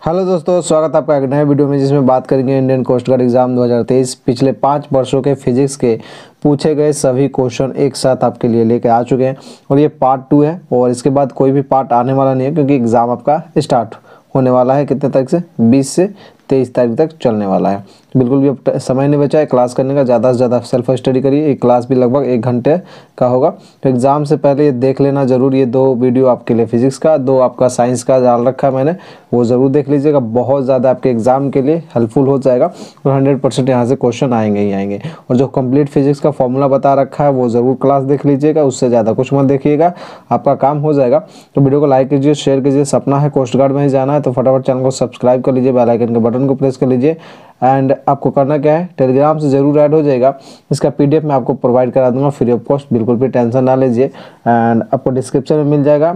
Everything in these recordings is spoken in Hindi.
हेलो दोस्तों, स्वागत है आपका एक नए वीडियो में जिसमें बात करेंगे इंडियन कोस्ट गार्ड एग्जाम 2023 पिछले 5 वर्षों के फिजिक्स के पूछे गए सभी क्वेश्चन एक साथ आपके लिए लेके आ चुके हैं। और ये पार्ट 2 है और इसके बाद कोई भी पार्ट आने वाला नहीं है क्योंकि एग्ज़ाम आपका स्टार्ट होने वाला है। कितने तारीख से? 20 से 23 तारीख तक चलने वाला है। बिल्कुल भी अब समय नहीं बचा है क्लास करने का। ज़्यादा से ज़्यादा सेल्फ स्टडी करिए। एक क्लास भी लगभग 1 घंटे का होगा, तो एग्ज़ाम से पहले ये देख लेना ज़रूर। ये 2 वीडियो आपके लिए फिजिक्स का, 2 आपका साइंस का डाल रखा है मैंने, वो ज़रूर देख लीजिएगा। बहुत ज़्यादा आपके एग्ज़ाम के लिए हेल्पफुल हो जाएगा और 100% यहाँ से क्वेश्चन आएंगे ही आएंगे। और जो कंप्लीट फिजिक्स का फॉर्मूला बता रखा है वो ज़रूर क्लास देख लीजिएगा, उससे ज़्यादा कुछ मत देखिएगा, आपका काम हो जाएगा। तो वीडियो को लाइक कीजिए, शेयर कीजिए। सपना है कोस्ट गार्ड में ही जाना है तो फटाफट चैनल को सब्सक्राइब कर लीजिए, बेल आइकन के बटन को प्रेस कर लीजिए। एंड आपको करना क्या है, टेलीग्राम से ज़रूर ऐड हो जाएगा। इसका PDF मैं आपको प्रोवाइड करा दूंगा फ्री ऑफ कॉस्ट, बिल्कुल भी टेंशन ना लीजिए। एंड आपको डिस्क्रिप्शन में मिल जाएगा,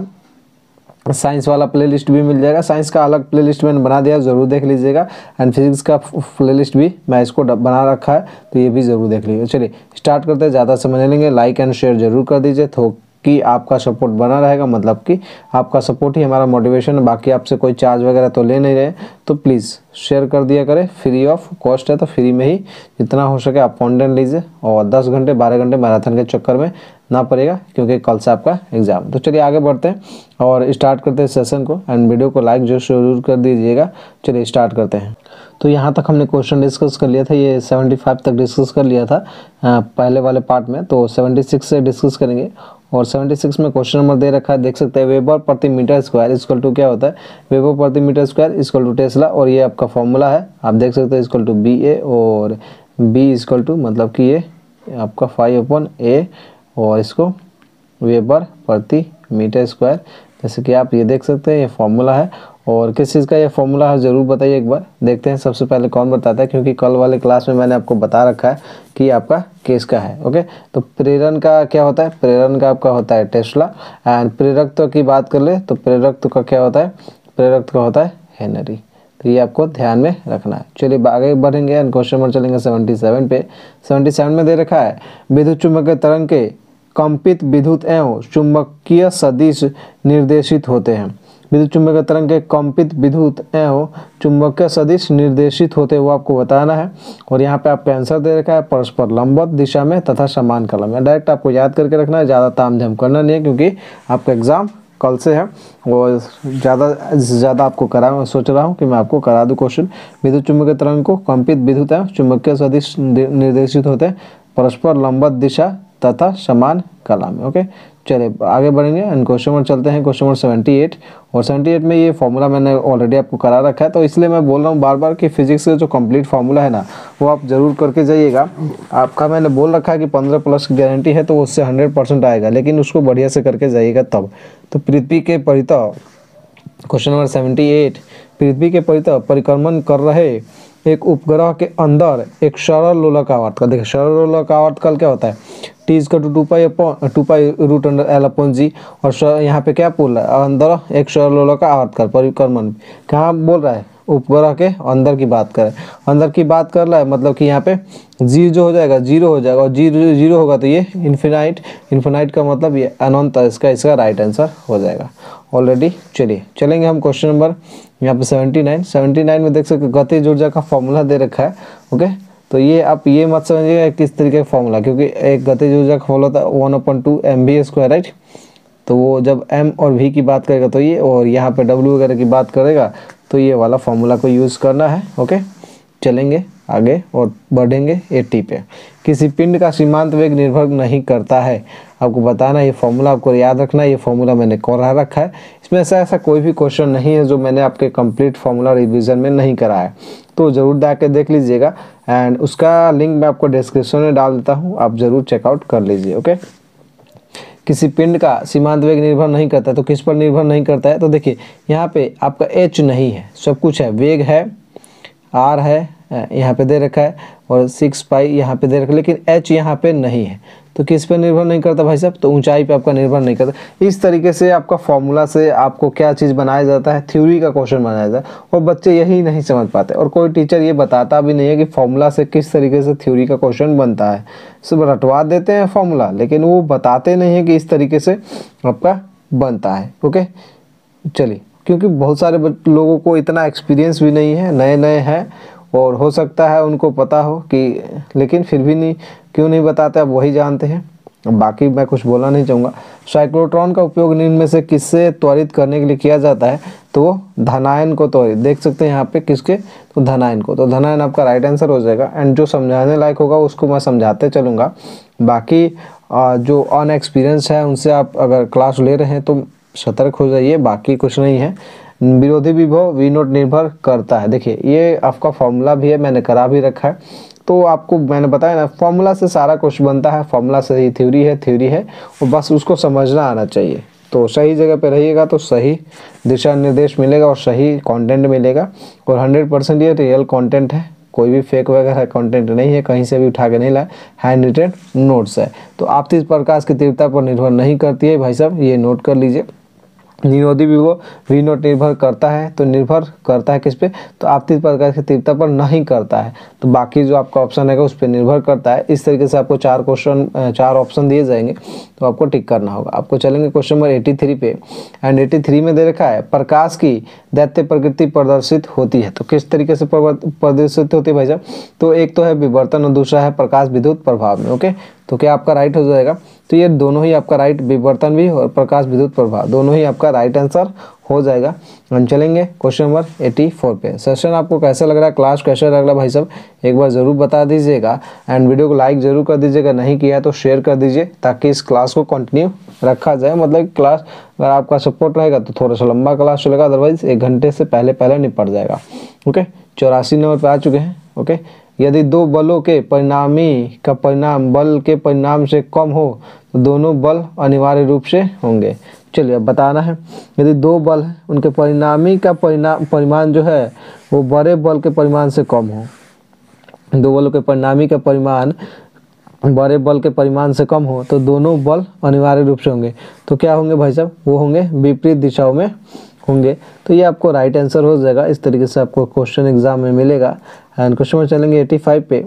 साइंस वाला प्लेलिस्ट भी मिल जाएगा। साइंस का अलग प्लेलिस्ट मैंने बना दिया, ज़रूर देख लीजिएगा। एंड फिजिक्स का प्लेलिस्ट भी मैं इसको बना रखा है, तो ये भी ज़रूर देख लीजिए। चलिए स्टार्ट करते हैं, ज़्यादा समय नहीं लेंगे। लाइक एंड शेयर जरूर कर दीजिए तो कि आपका सपोर्ट बना रहेगा, मतलब कि आपका सपोर्ट ही हमारा मोटिवेशन है। बाकी आपसे कोई चार्ज वगैरह तो ले नहीं रहे, तो प्लीज़ शेयर कर दिया करें। फ्री ऑफ कॉस्ट है तो फ्री में ही जितना हो सके आप कंटेंट लीजिए। और 10 घंटे 12 घंटे मैराथन के चक्कर में ना पड़ेगा क्योंकि कल से आपका एग्ज़ाम। तो चलिए आगे बढ़ते हैं और स्टार्ट करते हैं सेशन को। एंड वीडियो को लाइक जो जरूर कर दीजिएगा। चलिए स्टार्ट करते हैं। तो यहाँ तक हमने क्वेश्चन डिस्कस कर लिया था, ये 75 तक डिस्कस कर लिया था पहले वाले पार्ट में। तो 76 से डिस्कस करेंगे। और 76 में क्वेश्चन नंबर दे रखा है, देख सकते हैं, वेबर प्रति मीटर स्क्वायर इक्वल टू क्या होता है, वेबर प्रति metre square equal to tesla. और ये आपका फॉर्मूला है, आप देख सकते हैं, इक्वल टू BA और B इक्वल टू मतलब कि ये आपका 5/A और इसको वेबर प्रति मीटर स्क्वायर। जैसे कि आप ये देख सकते हैं, ये फॉर्मूला है। और किस चीज़ का ये फॉर्मूला है ज़रूर बताइए एक बार। देखते हैं सबसे पहले कौन बताता है, क्योंकि कल वाले क्लास में मैंने आपको बता रखा है कि आपका केस का है। ओके, तो प्रेरण का क्या होता है? प्रेरण का आपका होता है टेस्ला। एंड प्रेरकत्व की बात कर ले तो प्रेरकत्व का क्या होता है? प्रेरकत्व का होता है हेनरी। तो ये आपको ध्यान में रखना है। चलिए आगे बढ़ेंगे एंड क्वेश्चन नंबर चलेंगे 77 पे। 77 में दे रखा है, विद्युत चुम्बकीय तरंग के कंपित विद्युत एवं चुंबकीय सदिश निर्देशित होते हैं। विद्युत चुम्बकीय तरंग के कंपित विद्युत एवं चुंबकीय सदिश निर्देशित होते हुए आपको बताना है। और यहाँ पे आपका आंसर दे रखा है, परस्पर लंबवत दिशा में तथा समान कलम में। डायरेक्ट आपको याद करके रखना है, ज़्यादा तामझाम करना नहीं है क्योंकि आपका एग्जाम कल से है। और ज़्यादा से ज़्यादा आपको सोच रहा हूँ कि मैं आपको करा दूँ क्वेश्चन। विद्युत चुम्बकीय तरंग को कंपित विद्युत एवं चुंबकीय सदिश निर्देशित होते हैं, परस्पर लंबवत दिशा तथा समान कला में। ओके, चलिए आगे बढ़ेंगे एंड क्वेश्चन नंबर चलते हैं, क्वेश्चन नंबर 78। और 78 में ये फॉर्मूला मैंने ऑलरेडी आपको करा रखा है, तो इसलिए मैं बोल रहा हूँ बार बार कि फिजिक्स का जो कंप्लीट फार्मूला है ना, वो आप जरूर करके जाइएगा। आपका मैंने बोल रखा है कि 15+ की गारंटी है, तो उससे 100% आएगा, लेकिन उसको बढ़िया से करके जाइएगा तब। तो पृथ्वी के परितः, क्वेश्चन नंबर 78, पृथ्वी के परितः परिक्रमण कर रहे एक उपग्रह के अंदर एक सरल लोलक आवर्तकाल। देखिए सरल लोलक आवर्तकाल क्या होता है, T = 2π/L/g। और यहाँ पे क्या बोल रहा है, अंदर एक सरल लोलक आवर्तकाल परिक्रमण। कहाँ बोल रहा है? उपग्रह के अंदर की बात करें, अंदर की बात कर रहा है, मतलब कि यहाँ पे जी जो हो जाएगा 0 हो जाएगा, और जीरो होगा तो ये इन्फिनाइट का मतलब ये अनंत। इसका राइट आंसर हो जाएगा ऑलरेडी। चलिए चलेंगे हम क्वेश्चन नंबर यहाँ पे 79 में देख सकते गतिज ऊर्जा का फॉर्मूला दे रखा है। ओके, तो ये आप ये मत समझिएगा किस तरीके का फॉर्मूला, क्योंकि एक गतिज ऊर्जा का फॉर्मूला था 1/2 mv², राइट। तो वो जब m और v की बात करेगा तो ये, और यहाँ पे w वगैरह की बात करेगा तो ये वाला फॉर्मूला को यूज़ करना है। ओके, चलेंगे आगे और बढ़ेंगे 80 पे। किसी पिंड का सीमांत वेग निर्भर नहीं करता है, आपको बताना। ये फॉर्मूला आपको याद रखना है। ये फॉर्मूला मैंने करा रखा है, इसमें ऐसा कोई भी क्वेश्चन नहीं है जो मैंने आपके कंप्लीट फॉर्मूला रिवीजन में नहीं करा है, तो ज़रूर जाके देख लीजिएगा। एंड उसका लिंक मैं आपको डिस्क्रिप्शन में डाल देता हूँ, आप ज़रूर चेकआउट कर लीजिए। ओके, किसी पिंड का सीमांत वेग निर्भर नहीं करता है, तो किस पर निर्भर नहीं करता है? तो देखिए यहाँ पे आपका h नहीं है, सब कुछ है, वेग है, r है यहाँ पे दे रखा है, और 6π यहाँ पे दे रखा है, लेकिन h यहाँ पे नहीं है। तो किस पे निर्भर नहीं करता भाई साहब? तो ऊंचाई पे आपका निर्भर नहीं करता। इस तरीके से आपका फॉर्मूला से आपको क्या चीज़ बनाया जाता है, थ्योरी का क्वेश्चन बनाया जाता है, और बच्चे यही नहीं समझ पाते। और कोई टीचर ये बताता भी नहीं है कि फॉर्मूला से किस तरीके से थ्योरी का क्वेश्चन बनता है। सब रटवा देते हैं फॉर्मूला, लेकिन वो बताते नहीं है कि इस तरीके से आपका बनता है। ओके, चलिए क्योंकि बहुत सारे लोगों को इतना एक्सपीरियंस भी नहीं है, नए नए हैं, और हो सकता है उनको पता हो कि, लेकिन फिर भी नहीं, क्यों नहीं बताते अब वही जानते हैं। बाकी मैं कुछ बोलना नहीं चाहूँगा। साइक्लोट्रॉन का उपयोग निम्न में से किससे त्वरित करने के लिए किया जाता है? तो वो धनायन को त्वरित, देख सकते हैं यहाँ पे किसके, तो धनायन को। तो धनायन आपका राइट आंसर हो जाएगा। एंड जो समझाने लायक होगा उसको मैं समझाते चलूँगा। बाकी जो अनएक्सपीरियंस है उनसे आप अगर क्लास ले रहे हैं तो सतर्क हो जाइए, बाकी कुछ नहीं है। विरोधी विभव V नोट निर्भर करता है, देखिए ये आपका फॉर्मूला भी है, मैंने करा भी रखा है। तो आपको मैंने बताया ना, फॉर्मूला से सारा कुछ बनता है, फॉर्मूला से ही थ्योरी है और बस उसको समझना आना चाहिए। तो सही जगह पे रहिएगा तो सही दिशा निर्देश मिलेगा और सही कंटेंट मिलेगा। और 100% ये रियल कंटेंट है, कोई भी फेक वगैरह कंटेंट नहीं है, कहीं से भी उठा के नहीं लाए, हैंड रिटेन नोट्स है। तो आपतित प्रकाश की तीव्रता पर निर्भर नहीं करती है भाई साहब, ये नोट कर लीजिए। निरोधी विभव V नोट निर्भर करता है, तो निर्भर करता है किस पे? तो आपतित प्रकाश की तीव्रता पर नहीं करता है। तो बाकी जो आपका ऑप्शन है उस पर निर्भर करता है। इस तरीके से आपको 4 ऑप्शन दिए जाएंगे, तो आपको टिक करना होगा। आपको चलेंगे क्वेश्चन नंबर 83 पे। एंड 83 में दे रखा है प्रकाश की दैत्य प्रकृति प्रदर्शित होती है। तो किस तरीके से प्रदर्शित होती है भाई साहब? तो एक तो है विवर्तन और दूसरा है प्रकाश विद्युत प्रभाव में। ओके, तो क्या आपका राइट हो जाएगा? तो ये दोनों ही आपका राइट, विवर्तन भी और प्रकाश विद्युत प्रभाव दोनों ही आपका राइट आंसर हो जाएगा। हम चलेंगे क्वेश्चन नंबर 84 पे। सेशन आपको कैसा लग रहा है, क्लास कैसा लग रहा है भाई साहब, एक बार ज़रूर बता दीजिएगा। एंड वीडियो को लाइक ज़रूर कर दीजिएगा, नहीं किया तो शेयर कर दीजिए ताकि इस क्लास को कंटिन्यू रखा जाए। मतलब क्लास अगर आपका सपोर्ट रहेगा तो थोड़ा सा लंबा क्लास चलेगा, अदरवाइज 1 घंटे से पहले निपट जाएगा। ओके, 84 नंबर पर आ चुके हैं। ओके, यदि दो बलों के परिणामी का परिणाम बल के परिणाम से कम हो तो दोनों बल अनिवार्य रूप से होंगे। चलिए अब बताना है, यदि 2 बल हैं उनके परिणामी का परिमाण जो है वो बड़े बल के परिमाण से कम हो, 2 बलों के परिणामी का परिमाण बड़े बल के परिमाण से कम हो तो दोनों बल अनिवार्य रूप से होंगे। तो क्या होंगे भाई साहब? वो होंगे विपरीत दिशाओं में होंगे। तो ये आपको राइट आंसर हो जाएगा। इस तरीके से आपको क्वेश्चन एग्जाम में मिलेगा। एंड क्वेश्चन में चलेंगे 85 पे।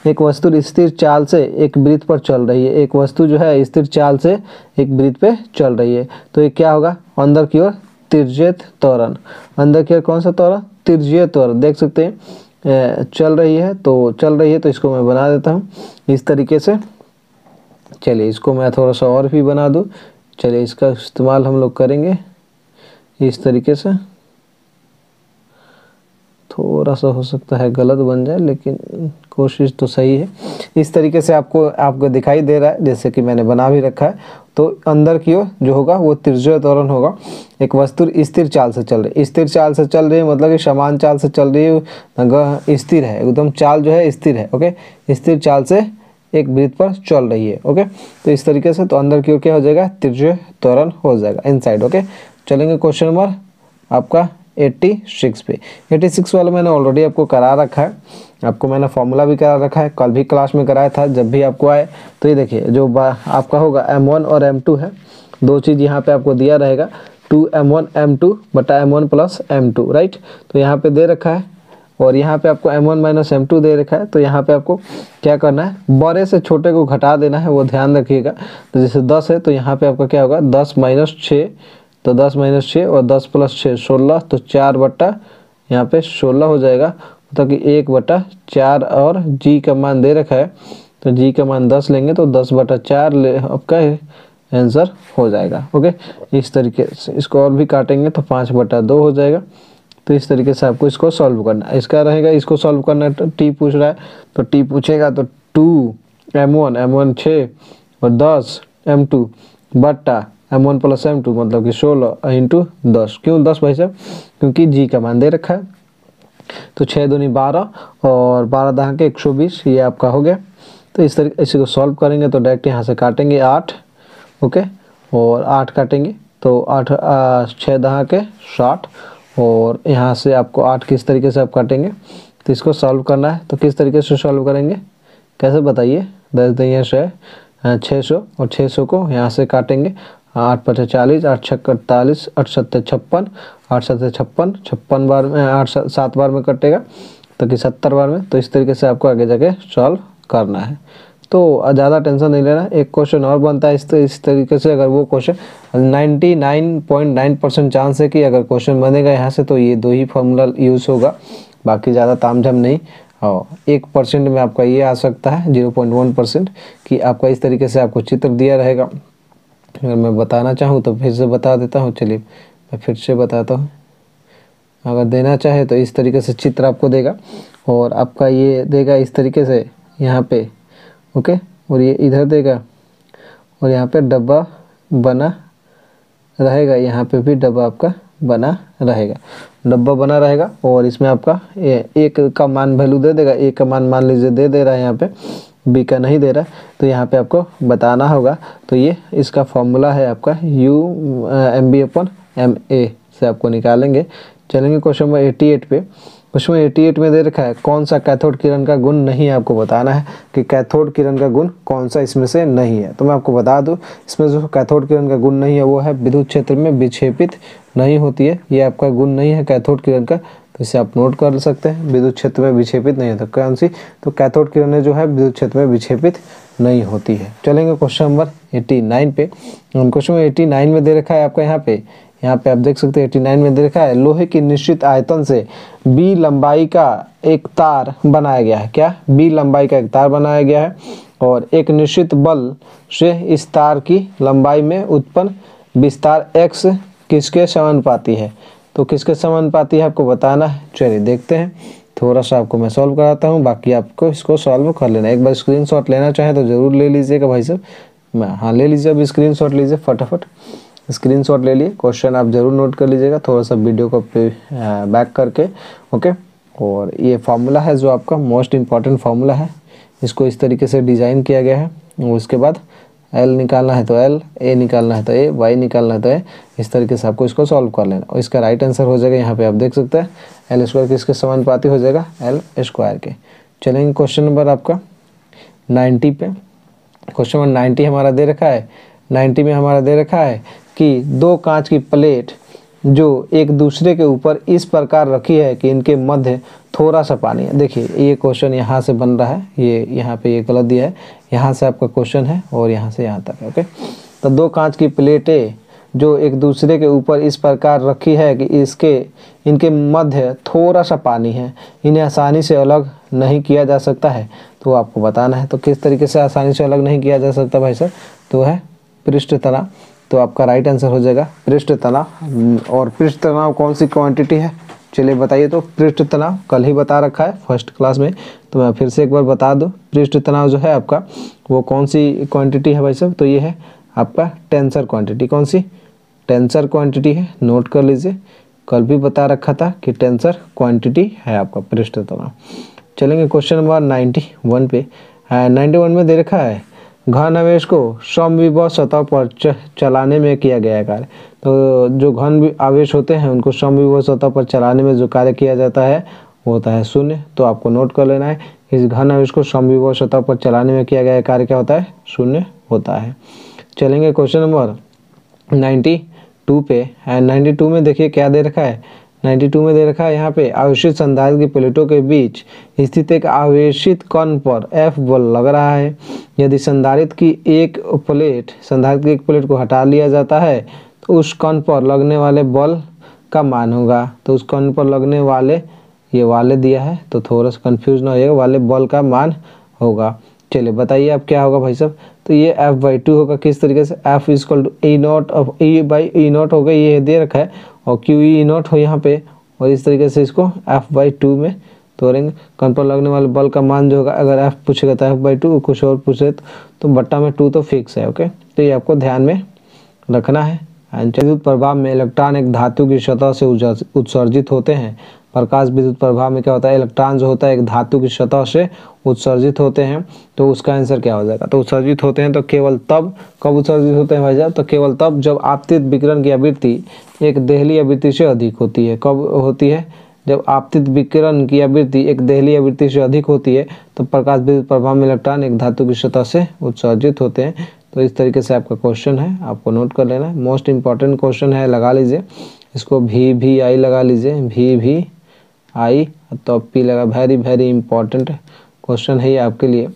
एक वस्तु स्थिर चाल से एक वृत्त पर चल रही है, एक वस्तु जो है स्थिर चाल से एक वृत्त पे चल रही है, तो ये क्या होगा? अंदर की ओर तिर्यक त्वरण, अंदर की ओर कौन सा त्वरण? तिर्यक त्वरण। देख सकते हैं चल रही है तो इसको मैं बना देता हूँ इस तरीके से। चलिए इसको मैं थोड़ा सा और भी बना दूँ। चलिए इसका इस्तेमाल हम लोग करेंगे इस तरीके से। थोड़ा सा हो सकता है गलत बन जाए, लेकिन कोशिश तो सही है। इस तरीके से आपको दिखाई दे रहा है, जैसे कि मैंने बना भी रखा है। तो अंदर की ओर जो होगा वो तिर्यक त्वरण होगा। एक वस्तु स्थिर चाल से चल रही है, स्थिर चाल से चल रही है मतलब कि समान चाल से चल रही है, स्थिर है एकदम, चाल जो है स्थिर है। ओके, स्थिर चाल से एक वृत्त पर चल रही है। ओके, तो इस तरीके से तो अंदर की ओर क्या हो जाएगा? तिर्यक त्वरण हो जाएगा इनसाइड। ओके, चलेंगे क्वेश्चन नंबर आपका 86 पे। 86 वाला मैंने ऑलरेडी आपको करा रखा है, आपको मैंने फॉर्मूला भी करा रखा है, कल भी क्लास में कराया था। जब भी आपको आए तो ये देखिए जो आपका होगा M1 और M2 है, 2 चीज़ यहाँ पे आपको दिया रहेगा, 2M1 M2 बटा M1 प्लस M2, राइट। तो यहाँ पे दे रखा है और यहाँ पे आपको M1 माइनस M2 दे रखा है। तो यहाँ पे आपको क्या करना है? बड़े से छोटे को घटा देना है, वो ध्यान रखिएगा। तो जैसे 10 है तो यहाँ पे आपका क्या होगा? 10 माइनस 6, तो 10 माइनस 6 और 10 प्लस 6 16, तो 4 बट्टा यहाँ पे 16 हो जाएगा, मतलब कि 1/4। और जी का मान दे रखा है तो जी का मान 10 लेंगे तो 10/4 आपका आंसर हो जाएगा। ओके, इस तरीके से इसको और भी काटेंगे तो 5/2 हो जाएगा। तो इस तरीके से आपको इसको सॉल्व करना है। इसका रहेगा इसको सॉल्व करना, तो टी पूछ रहा है तो टी पूछेगा तो 2M1 6 और 10 M2 बट्टा M1 प्लस M2 मतलब कि 16 इंटू 10। क्यों 10 भाई साहब? क्योंकि जी का मान दे रखा है। तो 6 दूनी 12 और 12 दहा के 120, ये आपका हो गया। तो इस तरीके इसी को सॉल्व करेंगे तो डायरेक्ट यहाँ से काटेंगे 8। ओके, और 8 काटेंगे तो 8 6 दहा के 60, और यहाँ से आपको 8 किस तरीके से आप काटेंगे? तो इसको सॉल्व करना है, तो किस तरीके से सॉल्व करेंगे, कैसे बताइए? 10 दूनी 600 और 600 को यहाँ से काटेंगे, 8 × 40, 8 × 48, 8 × 56, 8 × 56, 56 बार में 8 7 बार में कटेगा तो कि 70 बार में। तो इस तरीके से आपको आगे जाके सॉल्व करना है। तो ज़्यादा टेंशन नहीं लेना। एक क्वेश्चन और बनता है इस तरीके से, अगर वो क्वेश्चन 99.9% चांस है कि अगर क्वेश्चन बनेगा यहाँ से तो ये 2 ही फॉर्मूला यूज़ होगा, बाकी ज़्यादा तामझाम नहीं। और 1% में आपका ये आ सकता है 0.1% कि आपका इस तरीके से आपको चित्र दिया रहेगा। अगर मैं बताना चाहूँ तो फिर से बता देता हूँ, चलिए मैं फिर से बताता हूँ। अगर देना चाहे तो इस तरीके से चित्र आपको देगा और आपका ये देगा इस तरीके से यहाँ पे, ओके, और ये इधर देगा और यहाँ पे डब्बा बना रहेगा, यहाँ पे भी डब्बा आपका बना रहेगा, डब्बा बना रहेगा। और इसमें आपका एक का मान वैल्यू दे देगा, एक का मान लीजिए दे रहा है यहाँ पे, बी का नहीं दे रहा, तो यहाँ पे आपको बताना होगा। तो ये इसका फॉर्मूला है आपका U/MB/MA से आपको निकालेंगे। चलेंगे क्वेश्चन नंबर 88 पे। क्वेश्चन 88 में दे रखा है कौन सा कैथोड किरण का गुण नहीं है, आपको बताना है कि कैथोड किरण का गुण कौन सा इसमें से नहीं है। तो मैं आपको बता दूं, इसमें जो कैथोड किरण का गुण नहीं है वो है विद्युत क्षेत्र में विक्षेपित नहीं होती है। ये आपका गुण नहीं है कैथोड किरण का, तो इसे आप नोट कर सकते हैं, विद्युत क्षेत्र में विक्षेपित नहीं होता। कौन सी? तो कैथोड किरणें जो है विद्युत क्षेत्र में विक्षेपित नहीं होती है। चलेंगे क्वेश्चन नंबर 89 पे। क्वेश्चन 89 में दे रखा है आपका यहाँ पे आप देख सकते हैं 89 में दे रखा है लोहे की निश्चित आयतन से b लंबाई का एक तार बनाया गया है। क्या? b लंबाई का एक तार बनाया गया है और एक निश्चित बल से इस तार की लंबाई में उत्पन्न विस्तार x किसके समानुपाती है? तो किसके समानुपाती है आपको बताना है। चलिए देखते हैं, थोड़ा सा आपको मैं सॉल्व कराता हूँ, बाकी आपको इसको सॉल्व कर लेना। एक बार स्क्रीनशॉट लेना चाहे तो ज़रूर ले लीजिएगा भाई साहब। हाँ ले लीजिए, अब स्क्रीनशॉट लीजिए, फटाफट स्क्रीनशॉट ले लिए। क्वेश्चन आप ज़रूर नोट कर लीजिएगा, थोड़ा सा वीडियो को बैक करके, ओके। और ये फार्मूला है जो आपका मोस्ट इम्पॉर्टेंट फार्मूला है, इसको इस तरीके से डिज़ाइन किया गया है। उसके बाद L निकालना है तो L, A निकालना है तो A, Y निकालना है तो A, इस तरीके से आपको इसको सॉल्व कर लेना। और इसका राइट आंसर हो जाएगा यहाँ पे आप देख सकते हैं L² किसके समानुपाती हो जाएगा? L² के। चलेंगे क्वेश्चन नंबर आपका 90 पे। क्वेश्चन नंबर 90 हमारा दे रखा है, 90 में हमारा दे रखा है कि दो कांच की प्लेट जो एक दूसरे के ऊपर इस प्रकार रखी है कि इनके मध्य थोड़ा सा पानी है। देखिए ये क्वेश्चन यहाँ से बन रहा है, ये यहाँ पे ये गलत दिया है, यहाँ से आपका क्वेश्चन है और यहाँ से यहाँ तक है, ओके। तो दो कांच की प्लेटें जो एक दूसरे के ऊपर इस प्रकार रखी है कि इनके मध्य थोड़ा सा पानी है, इन्हें आसानी से अलग नहीं किया जा सकता है। तो आपको बताना है तो किस तरीके से आसानी से अलग नहीं किया जा सकता भाई साहब? तो है पृष्ठ तनाव। तो आपका राइट आंसर हो जाएगा पृष्ठ तनाव। और पृष्ठ तनाव कौन सी क्वांटिटी है? चलिए बताइए। तो पृष्ठ तनाव कल ही बता रखा है फर्स्ट क्लास में, तो मैं फिर से एक बार बता दूं, पृष्ठ तनाव जो है आपका वो कौन सी क्वांटिटी है भाई साहब? तो ये है आपका टेंसर क्वांटिटी। कौन सी? टेंसर क्वांटिटी है, नोट कर लीजिए, कल भी बता रखा था कि टेंसर क्वांटिटी है आपका पृष्ठ तनाव। चलेंगे क्वेश्चन नंबर 91 पे। 91 में दे रखा है घन आवेश को समविभव सतह पर चलाने में किया गया कार्य। तो जो घन आवेश होते हैं उनको समविभव सतह पर चलाने में जो कार्य किया जाता है वो होता है शून्य। तो आपको नोट कर लेना है, इस घन आवेश को समविभव सतह पर चलाने में किया गया कार्य क्या होता है? शून्य होता है। चलेंगे क्वेश्चन नंबर 92 पे। 92 में देखिए क्या दे रखा है, 92 में दे रखा है यहाँ पे आवेशित संधारित्र की प्लेटों के बीच स्थित एक आवेशित कण पर F बल लग रहा है। यदि संधारित्र की एक प्लेट को हटा लिया जाता है तो उस कण पर लगने वाले बल का मान होगा। तो उस कण पर लगने वाले, ये वाले दिया है तो थोड़ा सा कंफ्यूज ना होइएगा, वाले बल का मान होगा। चलिए बताइए अब क्या होगा भाई साहब? तो ये F/2 होगा। किस तरीके से? F = E0 ऑफ E/E0 होगा, ये दे रखा है, और QE0 हो यहाँ पे, और इस तरीके से इसको F/2 में तोड़ेंगे। कण पर लगने वाले बल का मान जो होगा, अगर F पूछेगा तो F/2, कुछ और पूछे तो बट्टा में 2 तो फिक्स है, ओके। तो ये आपको ध्यान में रखना है। विद्युत प्रभाव में इलेक्ट्रॉन एक धातु की सतह से उत्सर्जित होते हैं। प्रकाश विद्युत प्रभाव में क्या होता है? इलेक्ट्रॉन जो होता है एक धातु की सतह से उत्सर्जित होते हैं। तो उसका आंसर क्या हो जाएगा? तो उत्सर्जित होते हैं तो केवल तब, कब उत्सर्जित होते हैं भाई साहब? तो केवल तब जब आपतित विकिरण की आवृत्ति एक देहली आवृत्ति से अधिक होती है। कब होती है? जब आपतित विकिरण की आवृत्ति एक देहली आवृत्ति से अधिक होती है तो प्रकाश विद्युत प्रभाव में इलेक्ट्रॉन एक धातु की सतह से उत्सर्जित होते हैं। तो इस तरीके से आपका क्वेश्चन है, आपको नोट कर लेना है। मोस्ट इंपॉर्टेंट क्वेश्चन है, लगा लीजिए इसको, VVI लगा लीजिए, VVI तो P लगा। वेरी इंपॉर्टेंट क्वेश्चन है ये आपके लिए।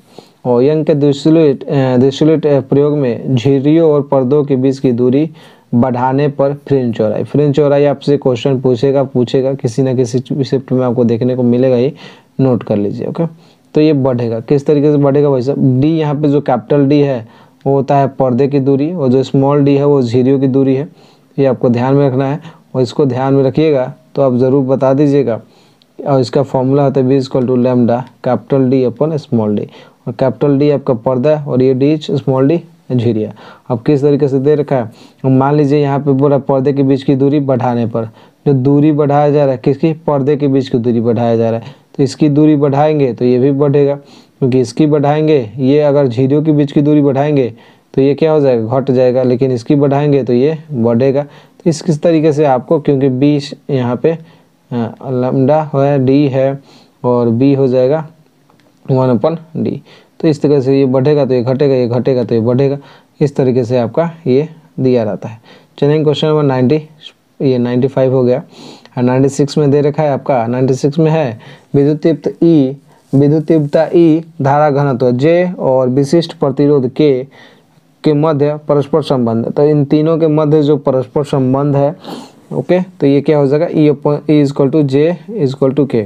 और यंग के डिस्टिलेट प्रयोग में झिर्रियों और पर्दों के बीच की दूरी बढ़ाने पर फ्रिंज चौड़ाई। फ्रिंज चौड़ाई आपसे क्वेश्चन पूछेगा किसी न किसी शिफ्ट में आपको देखने को मिलेगा, ये नोट कर लीजिए। ओके, तो ये बढ़ेगा किस तरीके से बढ़ेगा भाई साहब। डी यहाँ पे जो कैपिटल डी है वो होता है पर्दे की दूरी, और जो स्मॉल डी है वो झिर्रियों की दूरी है। ये आपको ध्यान में रखना है, और इसको ध्यान में रखिएगा तो आप ज़रूर बता दीजिएगा। और इसका फॉर्मूला होता है B equal to lambda capital D upon small D, और कैपिटल डी आपका पर्दा है और ये डी स्मॉल डी झिरिया। अब किस तरीके से दे रखा है, मान लीजिए यहाँ पे बोला पर्दे के बीच की दूरी बढ़ाने पर, जो दूरी बढ़ाया जा रहा है किसकी, पर्दे के बीच की दूरी बढ़ाया जा रहा है, तो इसकी दूरी बढ़ाएंगे तो ये भी बढ़ेगा, क्योंकि इसकी बढ़ाएंगे, ये अगर झिरियों के बीच की दूरी बढ़ाएंगे तो ये क्या हो जाएगा, घट जाएगा, लेकिन इसकी बढ़ाएंगे तो ये बढ़ेगा। तो इस किस तरीके से आपको, क्योंकि बी यहाँ पे लैम्डा है, डी है, और बी हो जाएगा 1/d, तो इस तरह से ये बढ़ेगा तो ये घटेगा, ये घटेगा तो ये बढ़ेगा। इस तरीके से आपका ये दिया रहता है। चलिए क्वेश्चन नंबर 90, ये 95 हो गया। और 96 में दे रखा है आपका, 96 में है विद्युत तीव्रता ई, धारा घनत्व J और विशिष्ट प्रतिरोध के मध्य परस्पर संबंध। तो इन तीनों के मध्य जो परस्पर संबंध है, ओके, तो ये क्या हो जाएगा, E equal to J equal to K।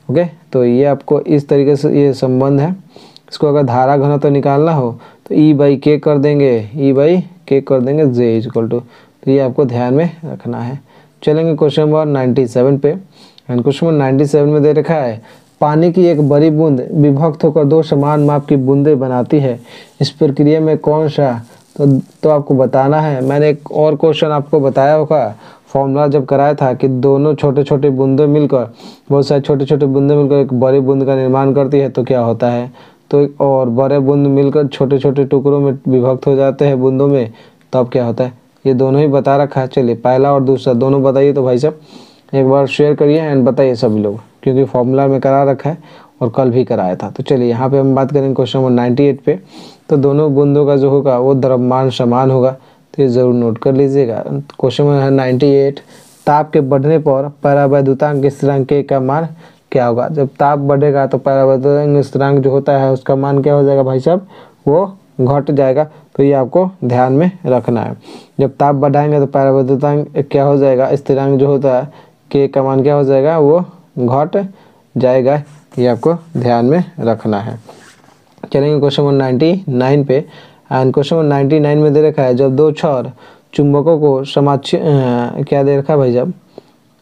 Okay, तो ये आपको इस तरीके से ये संबंध है। इसको अगर धारा घनत्व तो निकालना हो तो E/K कर देंगे, E/K कर देंगे, J इक्वल टू, तो ये आपको ध्यान में रखना है। चलेंगे क्वेश्चन नंबर 97 पे। एंड क्वेश्चन नंबर 97 में दे रखा है पानी की एक बड़ी बूंद विभक्त होकर दो समान माप की बूंदें बनाती है, इस प्रक्रिया में कौन सा, तो आपको बताना है। मैंने एक और क्वेश्चन आपको बताया होगा, फॉर्मूला जब कराया था कि दोनों छोटे छोटे बूंदें मिलकर, बहुत सारे छोटे छोटे बूंदें मिलकर एक बड़ी बूंद का निर्माण करती है तो क्या होता है, तो और बड़े बूंद मिलकर छोटे छोटे टुकड़ों में विभक्त हो जाते हैं बूंदों में, तब क्या होता है, ये दोनों ही बता रखा है। चलिए पहला और दूसरा दोनों बताइए, तो भाई साहब एक बार शेयर करिए एंड बताइए सभी लोग, क्योंकि फॉर्मूला में करा रखा है और कल भी कराया था। तो चलिए यहाँ पे हम बात करेंगे क्वेश्चन नंबर 98 पे। तो दोनों बूंदों का जो होगा वो द्रव्यमान समान होगा, तो ये ज़रूर नोट कर लीजिएगा। क्वेश्चन नंबर है 98, ताप के बढ़ने पर परावैद्युतांक स्थिरांक K का मान क्या होगा। जब ताप बढ़ेगा तो परावैद्युतांक स्थिरांक जो होता है उसका मान क्या हो जाएगा भाई साहब, वो घट जाएगा। तो ये आपको ध्यान में रखना है। जब ताप बढ़ाएंगे तो परावैद्युतांक क्या हो जाएगा, स्थिरांक जो होता है K का मान क्या हो जाएगा, वो घट जाएगा। ये आपको ध्यान में रखना है। चलेंगे क्वेश्चन नंबर 99 पे। एंड क्वेश्चन नंबर 99 में दे रखा है जब दो क्षण चुंबकों को क्या दे रखा है भाई साहब,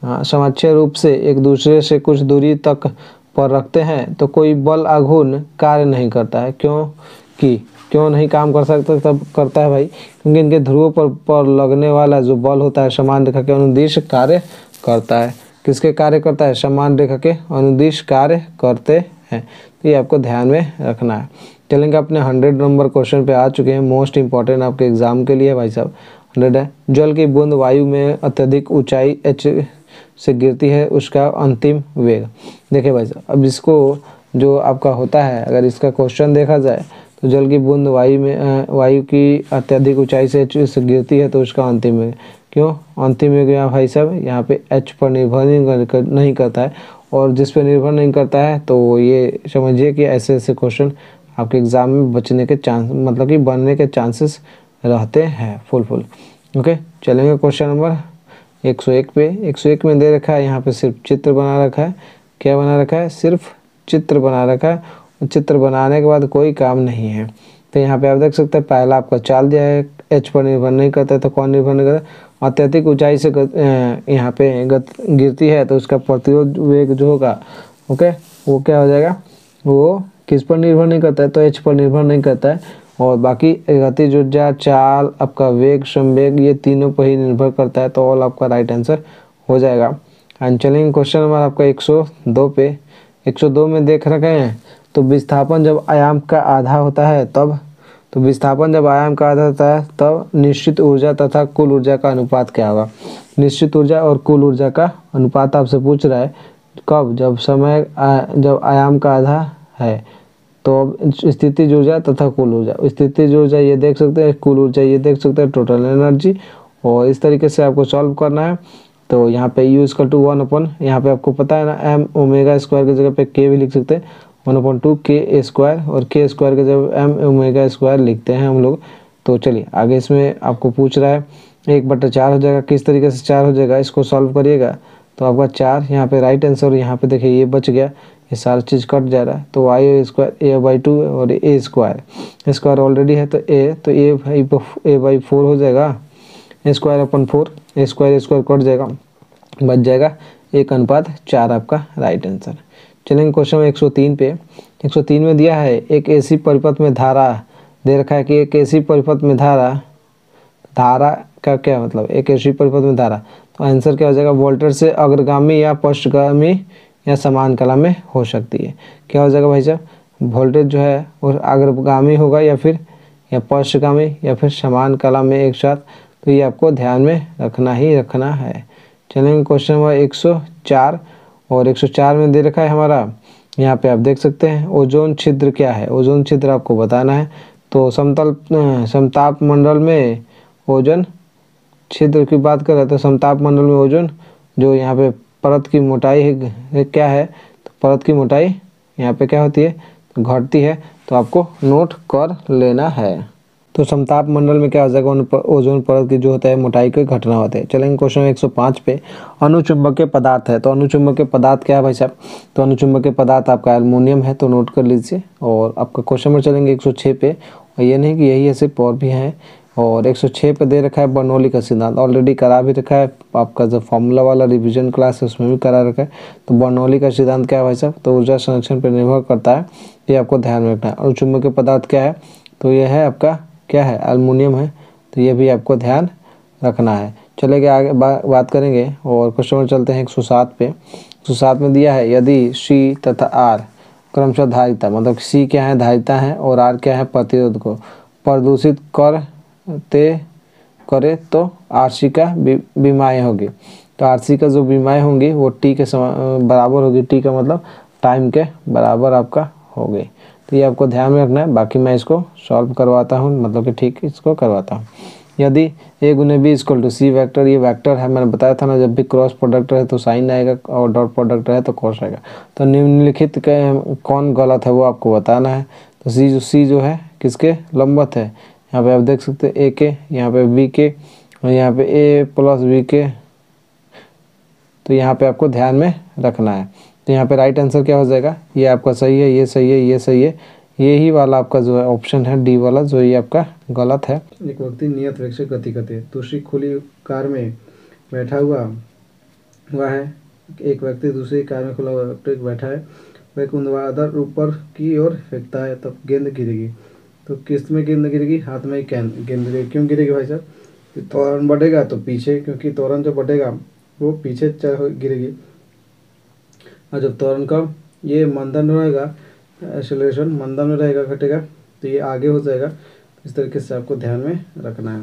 समाक्षीय रूप से एक दूसरे से कुछ दूरी तक पर रखते हैं तो कोई बल आघूर्ण कार्य नहीं करता है। क्यों नहीं काम कर सकता, तब करता है भाई, क्योंकि इनके ध्रुवों पर लगने वाला जो बल होता है समान रेखा के अनुदिश कार्य करता है। किसके कार्य करता है, समान रेखा के अनुदिश कार्य करते हैं। तो ये आपको ध्यान में रखना है। चलेंगे अपने 100 नंबर क्वेश्चन पे आ चुके हैं, मोस्ट इंपॉर्टेंट आपके एग्जाम के लिए भाई साहब। 100 है, जल की बूंद वायु में अत्यधिक ऊंचाई h से गिरती है, उसका अंतिम वेग। देखिए भाई साहब, अब इसको जो आपका होता है, अगर इसका क्वेश्चन देखा जाए तो जल की बूंद वायु की अत्यधिक ऊंचाई से h से गिरती है तो उसका अंतिम वेग। क्यों अंतिम वेग, यहाँ भाई साहब यहाँ पे h पर निर्भर नहीं करता है, और जिस पर निर्भर नहीं करता है तो ये समझिए कि ऐसे ऐसे क्वेश्चन आपके एग्जाम में बचने के चांस, मतलब कि बनने के चांसेस रहते हैं फुल। ओके, चलेंगे क्वेश्चन नंबर 101 पे। 101 में दे रखा है यहाँ पे सिर्फ चित्र बना रखा है। क्या बना रखा है, सिर्फ चित्र बना रखा है। चित्र बनाने के बाद कोई काम नहीं है। तो यहाँ पे आप देख सकते हैं पहला आपका चाल दिया है, h पर निर्भर नहीं करता है, तो कौन निर्भर नहीं करता, अत्यधिक ऊंचाई से यहाँ पे गिरती है तो उसका प्रतिरोध वेग जो होगा, ओके, वो क्या हो जाएगा, वो किस पर निर्भर नहीं करता है, तो h पर निर्भर नहीं करता है। और बाकी गतिज ऊर्जा, चाल, आपका वेग, संवेग, ये तीनों पर ही निर्भर करता है। तो ऑल आपका राइट आंसर हो जाएगा। एंड चलेंगे क्वेश्चन नंबर आपका 102 पे। 102 में देख रखे हैं तो विस्थापन जब आयाम का आधा होता है तब, तो विस्थापन जब आयाम का आधा होता है तब निश्चित ऊर्जा तथा कुल ऊर्जा का अनुपात क्या होगा। निश्चित ऊर्जा और कुल ऊर्जा का अनुपात आपसे पूछ रहा है कब, जब आयाम का आधा है, तो स्थितिज ऊर्जा तथा कुल ऊर्जा। स्थितिज ऊर्जा ये देख सकते हैं, कुल ऊर्जा ये देख सकते हैं, टोटल एनर्जी। और इस तरीके से आपको सॉल्व करना है। तो यहाँ पे U = 1/, यहाँ पे आपको पता है ना, m ओमेगा स्क्वायर की जगह पे K भी लिख सकते हैं, 1/2 के स्क्वायर, और के स्क्वायर का जब एम ओमेगा स्क्वायर लिखते हैं हम लोग। तो चलिए आगे इसमें आपको पूछ रहा है 1/4 हो जाएगा। किस तरीके से 4 हो जाएगा, इसको सॉल्व करिएगा तो आपका 4 यहाँ पे राइट आंसर, यहाँ पे देखिए ये बच गया, ये सारा चीज़ कट जा रहा है। तो वाई स्क्वायर a/2 और ए स्क्वायर ऑलरेडी है, तो a/4 हो जाएगा, a²/4, a² कट जाएगा, बच जाएगा 1:4 आपका राइट आंसर। चलेंगे क्वेश्चन 103 पे। 103 में दिया है एक एसी परिपथ में धारा दे रखा है कि एक एसी परिपथ में धारा का क्या मतलब, एक एसी परिपथ में धारा, तो आंसर क्या हो जाएगा, वोल्टेज से अग्रगामी या पश्चगामी या समानकला में हो सकती है। क्या हो जाएगा भाई साहब, वोल्टेज जो है वो अग्रगामी होगा या फिर या पश्चगामी या फिर समान कला में एक साथ, तो ये आपको ध्यान में रखना ही रखना है। चलेंगे क्वेश्चन नंबर 104, और 104 में दे रखा है हमारा, यहाँ पे आप देख सकते हैं ओजोन छिद्र क्या है, ओजोन छिद्र आपको बताना है। तो समताप मंडल में ओजोन छिद्र की बात करें तो समताप मंडल में ओजोन जो यहाँ पे परत की मोटाई है क्या है, तो परत की मोटाई यहाँ पे क्या होती है, घटती है, तो आपको नोट कर लेना है। तो समताप मंडल में क्या हो जाएगा, ओजोन परत की जो होता है मोटाई के घटना होते हैं। चलेंगे क्वेश्चन 105 पे। अनुचुंबकीय पदार्थ है, तो अनुचुंबकीय पदार्थ क्या है भाई साहब, तो अनुचुंबकीय पदार्थ आपका एल्युमिनियम है, तो नोट कर लीजिए। और आपका क्वेश्चन में चलेंगे 106 पे, और ये नहीं कि यही है, सिर्फ और भी हैं। और 106 पे दे रखा है बर्नौली का सिद्धांत, ऑलरेडी करा भी रखा है, आपका जो फॉर्मूला वाला रिवीजन क्लास है उसमें भी करा रखा है। तो बर्नौली का सिद्धांत क्या है भाई साहब, तो ऊर्जा संरक्षण पर निर्भर करता है, ये आपको ध्यान में रखना है। अनुचुंबकीय पदार्थ क्या है, तो ये है आपका क्या है, एल्युमिनियम है, तो ये भी आपको ध्यान रखना है। चलेंगे आगे बात करेंगे, और क्वेश्चन में चलते हैं 107 पे। 107 में दिया है यदि सी तथा आर क्रमशः धारिता, मतलब सी क्या है धारिता है और आर क्या है प्रतिरोध को प्रदूषित करे तो आरसी का विमाएँ होगी। तो आरसी का जो विमाएँ होंगी वो टी के बराबर होगी, टी का मतलब टाइम के बराबर आपका होगी। तो ये आपको ध्यान में रखना है। बाकी मैं इसको सॉल्व करवाता हूँ, मतलब कि ठीक इसको करवाता हूँ। यदि a × b = c वेक्टर, ये वेक्टर है, मैंने बताया था ना, जब भी क्रॉस प्रोडक्ट रहे तो साइन आएगा और डॉट प्रोडक्ट रहे तो कॉस आएगा। तो निम्नलिखित कौन गलत है वो आपको बताना है। तो सी जो है किसके लंबवत है, यहाँ पे आप देख सकते हैं a के, यहाँ पे b के, और यहाँ पे a + b के, तो यहाँ पे आपको ध्यान में रखना है। तो यहाँ पे राइट आंसर क्या हो जाएगा, ये आपका सही है, ये सही है, ये सही है, यही वाला आपका जो है ऑप्शन है डी वाला, जो ये आपका गलत है। एक व्यक्ति नियत वेग से गति करते हैं, दूसरी खुली कार में बैठा हुआ है, एक व्यक्ति दूसरी कार में खुला बैठा है, वह एक ऊर्ध्वाधर ऊपर की ओर फेंकता है, तब गेंद गिरेगी। तो किस में गेंद गिरेगी, हाथ में गेंद गिरेगी। क्यों गिरेगी भाई साहब, त्वरण बढ़ेगा तो पीछे, क्योंकि त्वरण जब बढ़ेगा वो पीछे गिरेगी, और जब त्वरण का ये मंदन रहेगा, एक्सेलरेशन मंदन में रहेगा, घटेगा, तो ये आगे हो जाएगा। इस तरीके से आपको ध्यान में रखना है।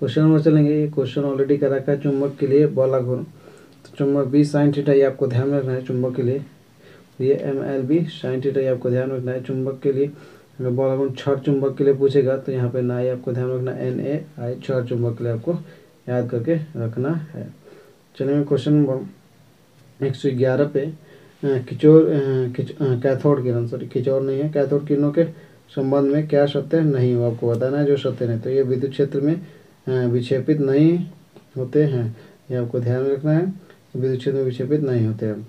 क्वेश्चन नंबर चलेंगे, ये क्वेश्चन ऑलरेडी करा का है, चुंबक के लिए बल घूर्ण, तो चुंबक b sin थीटा, ये आपको ध्यान में रखना है चुंबक के लिए। ये MLB sin थीटा, ये आपको ध्यान रखना है चुंबक के लिए। हमें बल घूर्ण छड़ चुंबक के लिए पूछेगा तो यहाँ पे ना ही आपको ध्यान रखना, NAI छड़ चुंबक के लिए आपको याद करके रखना है। चलेंगे क्वेश्चन नंबर 111 पे। कैथोड किरण, सॉरी खिंचौर नहीं है, कैथोड किरणों के संबंध में क्या सत्य नहीं हो आपको बताना है, जो सत्य नहीं, तो ये विद्युत क्षेत्र में विक्षेपित नहीं होते हैं, ये आपको ध्यान में रखना है, विद्युत क्षेत्र में विक्षेपित नहीं होते हैं।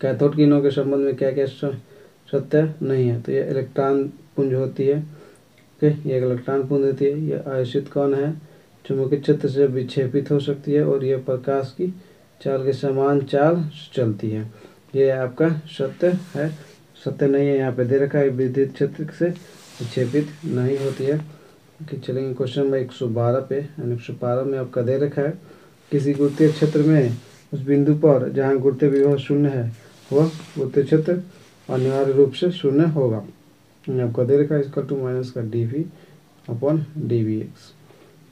कैथोड किरणों के संबंध में क्या क्या सत्य नहीं है, तो ये इलेक्ट्रॉन पुंज होती है, ओके, ये इलेक्ट्रॉन पुंज होती है, ये आयोजित कण है, चुंबकीय क्षेत्र से विक्षेपित हो सकती है, और ये प्रकाश की चाल के समान चाल चलती है, ये आपका सत्य है। सत्य नहीं है, यहाँ पे दे रखा है विद्युत क्षेत्र से विक्षेपित नहीं होती है। चलेंगे क्वेश्चन नंबर 112 पे। 112 में आपका दे रखा है किसी गुरुत्वीय क्षेत्र में उस बिंदु पर जहाँ गुरुत्वीय विभव शून्य है, वह गुरुत्वीय क्षेत्र अनिवार्य रूप से शून्य होगा। आपको दे रखा है -dV/dVx,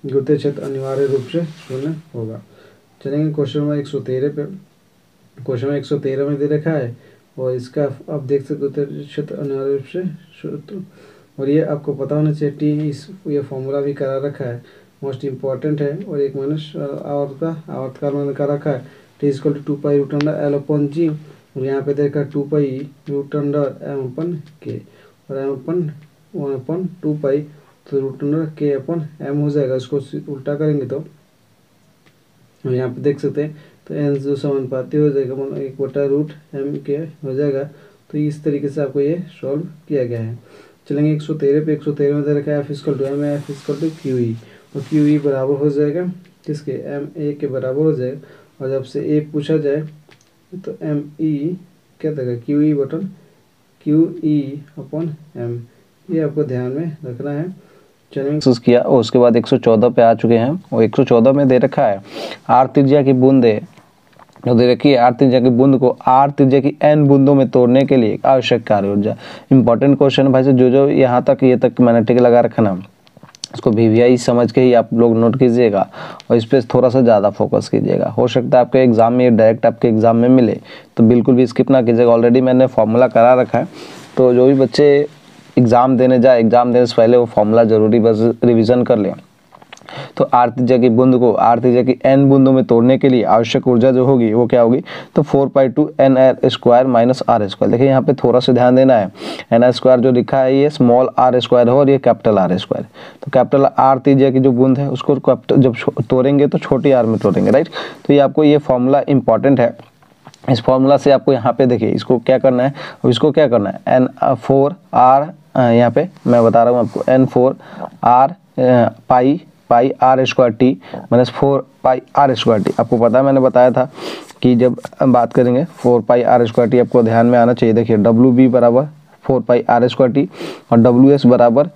गुरुत्वीय क्षेत्र अनिवार्य रूप से शून्य होगा। चलेंगे क्वेश्चन नंबर 113 पे। क्वेश्चन नंबर 113 में दे रखा है, और इसका आप देख सकते हो गुरुत्वीय क्षेत्र अनिवार्य रूप से शून्य, और ये आपको पता होना चाहिए, टी ये फॉर्मूला भी करा रखा है, मोस्ट इम्पॉर्टेंट है। और एक माइनस आवर्तकाल मैंने कर रखा है, T = 2π√L/g, और यहाँ पे देखा 2 pi root under M upon K, और एम अपन 1/2 पाई, तो रूट अंडर के अपन एम हो जाएगा। इसको उल्टा करेंगे तो और यहाँ पे देख सकते हैं तो एन जो समानुपाती हो जाएगा, मतलब 1/√m के हो जाएगा। तो इस तरीके से आपको ये सॉल्व किया गया है। चलेंगे 113 पे। 113 में दे रखा है F=m, F=QE, और QE बराबर हो जाएगा किसके, MA के बराबर हो जाएगा। और जब से A पूछा जाए तो ME क्या देगा, QE/m, ये आपको ध्यान में रखना है। चलेंगे किया और उसके बाद 114 पे आ चुके हैं। और 114 में दे रखा है आर त्रिज्या की बूंदे जो दे रखी है, आर त्रिज्या की बूंद को आर त्रिज्या की n बूंदों में तोड़ने के लिए आवश्यक कार्य ऊर्जा। इंपॉर्टेंट क्वेश्चन भाई, जो यहाँ तक ये तक मैंने टिक लगा रखा ना, इसको VVI समझ के ही आप लोग नोट कीजिएगा और इस पर थोड़ा सा ज़्यादा फोकस कीजिएगा। हो सकता है आपके एग्जाम में, डायरेक्ट आपके एग्जाम में मिले, तो बिल्कुल भी स्किप ना कीजिएगा। ऑलरेडी मैंने फॉर्मूला करा रखा है, तो जो भी बच्चे एग्ज़ाम देने जाए, एग्ज़ाम देने से पहले वो फॉर्मूला जरूरी बस रिविज़न कर लें। तो आर त्रिज्या की बूंद को आर त्रिज्या की n बूंदों में तोड़ने के लिए आवश्यक ऊर्जा जो होगी वो क्या होगी, तो 4π2nr² - r²। देखिए यहाँ पे थोड़ा सा ध्यान देना है, nr² जो लिखा है ये स्मॉल r² हो और ये कैपिटल R²। तो कैपिटल R त्रिज्या की जो बूंद है उसको जब तोड़ेंगे तो छोटी r में तोड़ेंगे, राइट। तो ये आपको ये फॉर्मूला इंपॉर्टेंट है। इस फॉर्मूला से आपको यहाँ पे देखिए इसको क्या करना है, और इसको क्या करना है, n4r, यहाँ पे मैं बता रहा हूँ आपको, n4r पाई r²t - 4π r²t। आपको पता है मैंने बताया था कि जब बात करेंगे 4π r²t आपको ध्यान में आना चाहिए। देखिए WB बराबर 4π r²t और WS बराबर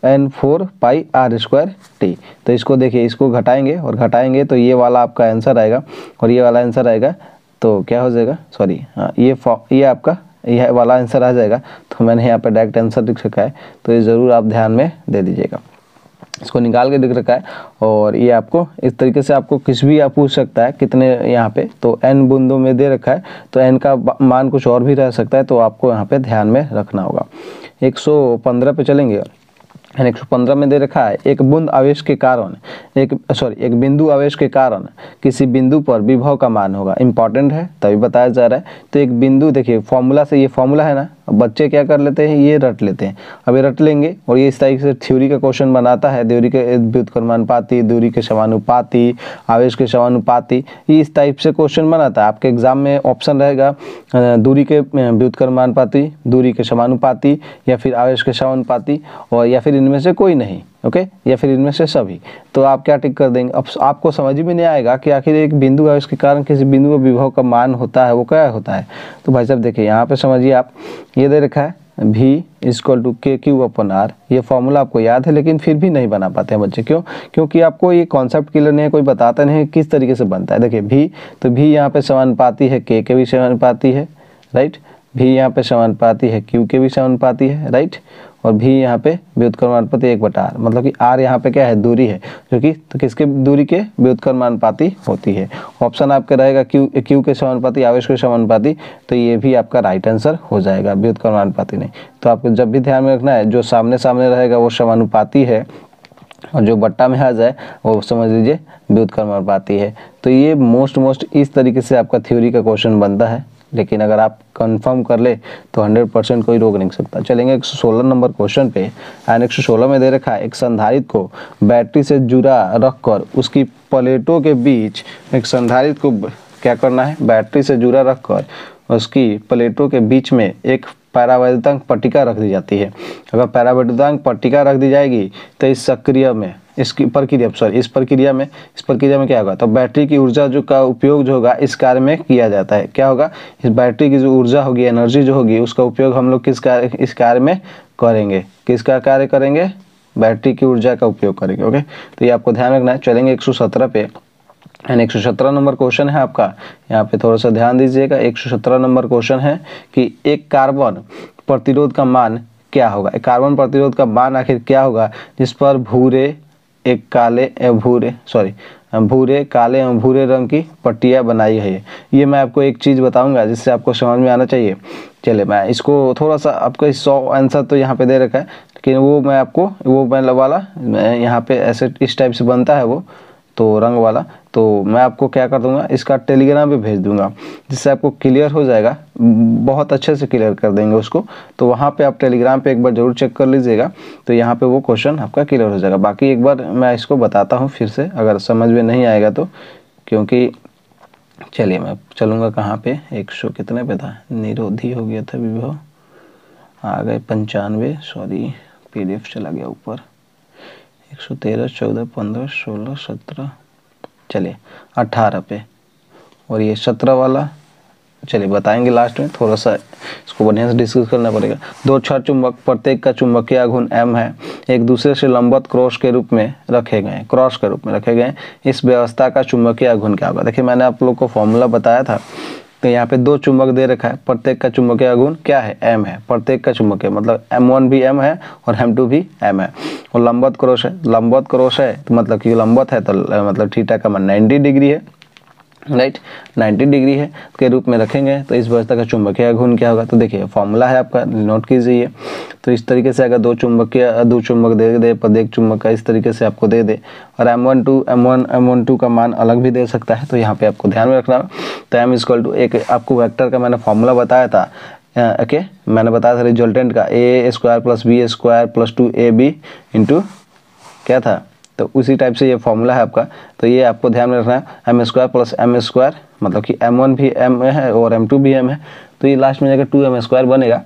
n4π r²t। तो इसको देखिए, इसको घटाएंगे और घटाएंगे तो ये वाला आपका आंसर आएगा और ये वाला आंसर आएगा, तो क्या हो जाएगा, सॉरी हाँ, ये आपका यह वाला आंसर आ जाएगा। तो मैंने यहाँ पे डायरेक्ट आंसर लिख रखा है, तो ये ज़रूर आप ध्यान में दे दीजिएगा। इसको निकाल के दिख रखा है और ये आपको इस तरीके से आपको किस भी आप पूछ सकता है कितने यहाँ पे, तो n बूंदों में दे रखा है, तो n का मान कुछ और भी रह सकता है, तो आपको यहाँ पे ध्यान में रखना होगा। 115 पे चलेंगे। 115 में दे रखा है एक बूंद आवेश के कारण एक बिंदु आवेश के कारण किसी बिंदु पर विभव का मान होगा। इंपॉर्टेंट है तभी बताया जा रहा है। तो एक बिंदु, देखिए फॉर्मूला से, ये फॉर्मूला है ना, बच्चे क्या कर लेते हैं, ये रट लेते हैं। अब ये रट लेंगे और ये इस तरीके से थ्योरी का क्वेश्चन बनाता है, दूरी के व्युत्क्रमानुपाती, दूरी के समानुपाती, आवेश के समानुपाती, ये इस टाइप से क्वेश्चन बनाता है। आपके एग्जाम में ऑप्शन रहेगा दूरी के व्युत्क्रमानुपाती, दूरी के समानुपाती, या फिर आवेश के समानुपाती, और या फिर इनमें से कोई नहीं, ओके, या फिर इनमें से सभी। तो आप क्या टिक कर देंगे। अब आपको समझ में नहीं आएगा कि आखिर एक बिंदु आवेश के कारण किसी बिंदु का विभव का मान होता है, वो क्या होता है। तो भाई साहब देखिए यहाँ पे समझिए आप, ये दे रखा है V = KQ/R। ये फॉर्मूला आपको याद है, लेकिन फिर भी नहीं बना पाते हैं बच्चे। क्यों? क्योंकि आपको ये कॉन्सेप्ट क्लियर नहीं है, कोई बताता नहीं है किस तरीके से बनता है। देखिए V, तो V यहाँ पे समानुपाती है K के भी समानुपाती है, राइट। V यहाँ पे समानुपाती है Q के भी समानुपाती है, राइट। और V यहाँ पे व्युत्क्रमानुपाती 1/r, मतलब कि R यहाँ पे क्या है, दूरी है, जो कि तो किसके दूरी के व्युत्क्रमानुपाती होती है। ऑप्शन आपका रहेगा Q के समानुपाती, आवेश के समानुपाती, तो ये भी आपका राइट आंसर हो जाएगा, व्युत्क्रमानुपाती नहीं। तो आपको जब भी ध्यान में रखना है, जो सामने सामने रहेगा वो समानुपाती है और जो बट्टा में आ जाए वो समझ लीजिए व्युत्क्रमानुपाती है। तो ये मोस्ट इस तरीके से आपका थ्योरी का क्वेश्चन बनता है, लेकिन अगर आप कंफर्म कर ले तो 100% कोई रोक नहीं सकता। चलेंगे 116 नंबर क्वेश्चन पे। एंड 116 में दे रखा है एक संधारित्र को बैटरी से जुड़ा रखकर उसकी प्लेटों के बीच, एक संधारित्र को क्या करना है, बैटरी से जुड़ा रखकर उसकी प्लेटों के बीच में एक परावैद्युतांक पट्टिका रख दी जाती है। अगर परावैद्युतांक पट्टिका रख दी जाएगी तो इस प्रक्रिया में क्या होगा, तो बैटरी की ऊर्जा जो का उपयोग जो होगा इस कार्य में किया जाता है। क्या होगा, इस बैटरी की जो ऊर्जा होगी, एनर्जी जो होगी, उसका उपयोग हम लोग इस कार्य में करेंगे। किसका कार्य करेंगे, बैटरी की ऊर्जा का उपयोग करेंगे, ओके। तो ये आपको ध्यान रखना है। चलेंगे 117 पे। 117 नंबर क्वेश्चन है आपका, यहाँ पे थोड़ा सा ध्यान दीजिएगा। 117 नंबर क्वेश्चन है कि एक कार्बन प्रतिरोध का मान क्या होगा। एक कार्बन प्रतिरोध का मान आखिर क्या होगा जिस पर भूरे काले एवं भूरे रंग की पट्टियाँ बनाई है। ये मैं आपको एक चीज़ बताऊंगा जिससे आपको समझ में आना चाहिए। चलिए मैं इसको थोड़ा सा, आपका 100 आंसर तो यहाँ पे दे रखा है, लेकिन वो मैं यहाँ पे ऐसे इस टाइप से बनता है वो, तो रंग वाला, तो मैं आपको क्या कर दूंगा, इसका टेलीग्राम पे भेज दूंगा, जिससे आपको क्लियर हो जाएगा, बहुत अच्छे से क्लियर कर देंगे उसको। तो वहाँ पे आप टेलीग्राम पे एक बार ज़रूर चेक कर लीजिएगा, तो यहाँ पे वो क्वेश्चन आपका क्लियर हो जाएगा। बाकी एक बार मैं इसको बताता हूँ फिर से, अगर समझ में नहीं आएगा तो, क्योंकि चलिए मैं चलूँगा कहाँ पे, 100 कितने पे था, निरोधी हो गया था विभव, आ गए 95, सॉरी PDF चला गया ऊपर, 113, 14, 15, 16, 17, चलिए 18 पे, और ये 17 वाला चलिए बताएंगे लास्ट में, थोड़ा सा इसको बढ़िया से डिस्कस करना पड़ेगा। दो क्षार चुंबक, प्रत्येक का चुंबकीय आघूर्ण m है, एक दूसरे से लंबवत क्रॉस के रूप में रखे गए, इस व्यवस्था का चुंबकीय आघूर्ण क्या होगा। देखिए मैंने आप लोग को फॉर्मूला बताया था, तो यहाँ पे दो चुंबक दे रखा है, प्रत्येक का चुंबकीय आघूर्ण क्या है, m है, प्रत्येक का चुंबकीय मतलब m1 भी m है और m2 भी m है, और लंबवत क्रॉस है, तो मतलब कि लंबवत है तो मतलब थीटा का मान 90 डिग्री है, राइट, 90 डिग्री है के रूप में रखेंगे, तो इस व्यवस्था का चुंबकीय आघूर्ण क्या होगा। तो देखिए फॉर्मूला है आपका, नोट कीजिए। तो इस तरीके से अगर दो चुंबक दे प्रत्येक चुंबक का इस तरीके से आपको दे दे, और M12 का मान अलग भी दे सकता है, तो यहाँ पे आपको ध्यान में रखना। तो M = एक आपको वेक्टर का मैंने फॉर्मूला बताया था, ओके, मैंने बताया था रिजल्टेंट का a² + b² + 2ab इंटू क्या था, तो उसी टाइप से ये फॉर्मूला है आपका। तो ये आपको ध्यान में रखना है, m² + m² मतलब कि m1 भी m है और m2 भी m है, तो ये लास्ट में जाकर 2m² बनेगा।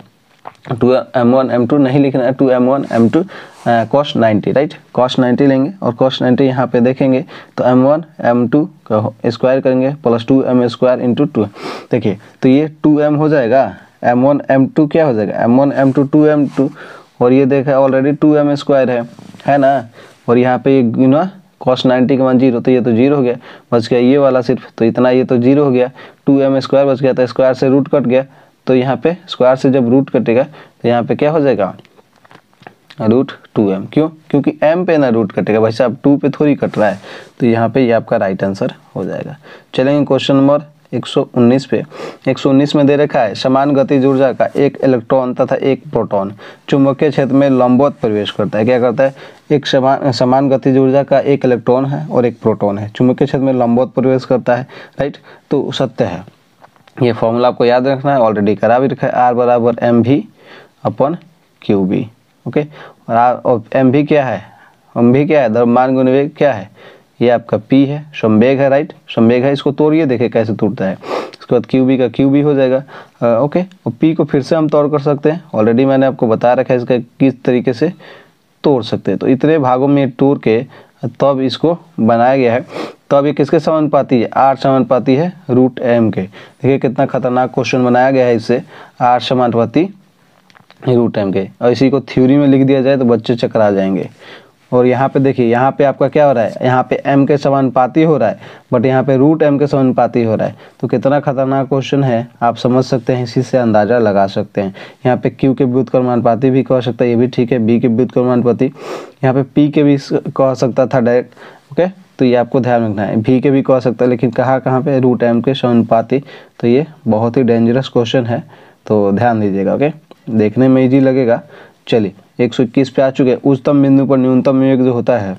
2m1 m2 नहीं लिखना है, 2m1 m2 cos 90, right, cos 90 लेंगे, और cos 90 यहाँ पे देखेंगे तो m1 m2 का स्क्वायर करेंगे प्लस 2m² इंटू 2। देखिए तो ये 2m हो जाएगा, m1 m2 क्या हो जाएगा, m1 m2 2m2, और ये देखा ऑलरेडी 2m² है ना, और यहाँ पे cos 90 का मान 0, तो ये तो 0 हो गया, बच गया ये वाला सिर्फ, तो इतना ये तो 0 हो गया, 2m² बच गया, तो स्क्वायर से रूट कट गया, तो यहाँ पे स्क्वायर से जब रूट कटेगा तो यहाँ पे क्या हो जाएगा, √2m। क्यों, क्योंकि m पे ना रूट कटेगा भाई साहब, 2 पे थोड़ी कट रहा है, तो यहाँ पे ये आपका राइट आंसर हो जाएगा। चलेंगे क्वेश्चन नंबर 119 पे। 119 में दे रखा है, समान गतिज ऊर्जा का एक इलेक्ट्रॉन तथा एक प्रोटॉन चुंबकीय क्षेत्र में लंबवत प्रवेश करता है। क्या करता है, एक समान गतिज ऊर्जा का एक इलेक्ट्रॉन है और एक प्रोटॉन है, चुंबकीय क्षेत्र में लंबवत प्रवेश करता है, राइट, तो सत्य है। ये फॉर्मूला आपको याद रखना है, ऑलरेडी करा भी रखा है, R = mv/qb, ओके, और mv क्या है, द्रव्यमान गुणित वेग क्या है, ये आपका p है, संवेग है, राइट, संवेग है, इसको तोड़िए देखिए कैसे टूटता है। उसके बाद qb का qb हो जाएगा, ओके, और p को फिर से हम तोड़ कर सकते हैं, ऑलरेडी मैंने आपको बता रखा है इसका किस तरीके से तोड़ सकते हैं। तो इतने भागों में तोड़ के तब इसको बनाया गया है। तो अब ये किसके समानुपाती है, R समानुपाती है √m के। देखिए कितना खतरनाक क्वेश्चन बनाया गया है इससे, R समानुपाती √m के, और इसी को थ्योरी में लिख दिया जाए तो बच्चे चकरा जाएंगे। और यहाँ पे देखिए, यहाँ पे आपका क्या हो रहा है, यहाँ पे m के समानुपाती हो रहा है, बट यहाँ पे √m के समानुपाती हो रहा है, तो कितना खतरनाक क्वेश्चन है आप समझ सकते हैं, इसी से अंदाजा लगा सकते हैं। यहाँ पे q के व्युत्क्रमानुपाती भी कह सकता है, ये भी ठीक है, b के व्युत्क्रमानुपाती, यहाँ पे p के भी कह सकता था डायरेक्ट, ओके, तो ये आपको ध्यान रखना है, v के भी कह सकता है, लेकिन कहाँ पे √m के समानुपाती, तो ये बहुत ही डेंजरस क्वेश्चन है, तो ध्यान दीजिएगा, ओके, देखने में इजी लगेगा। चलिए 121 पे आ चुके हैं। उच्चतम बिंदु पर न्यूनतम वेग जो होता है,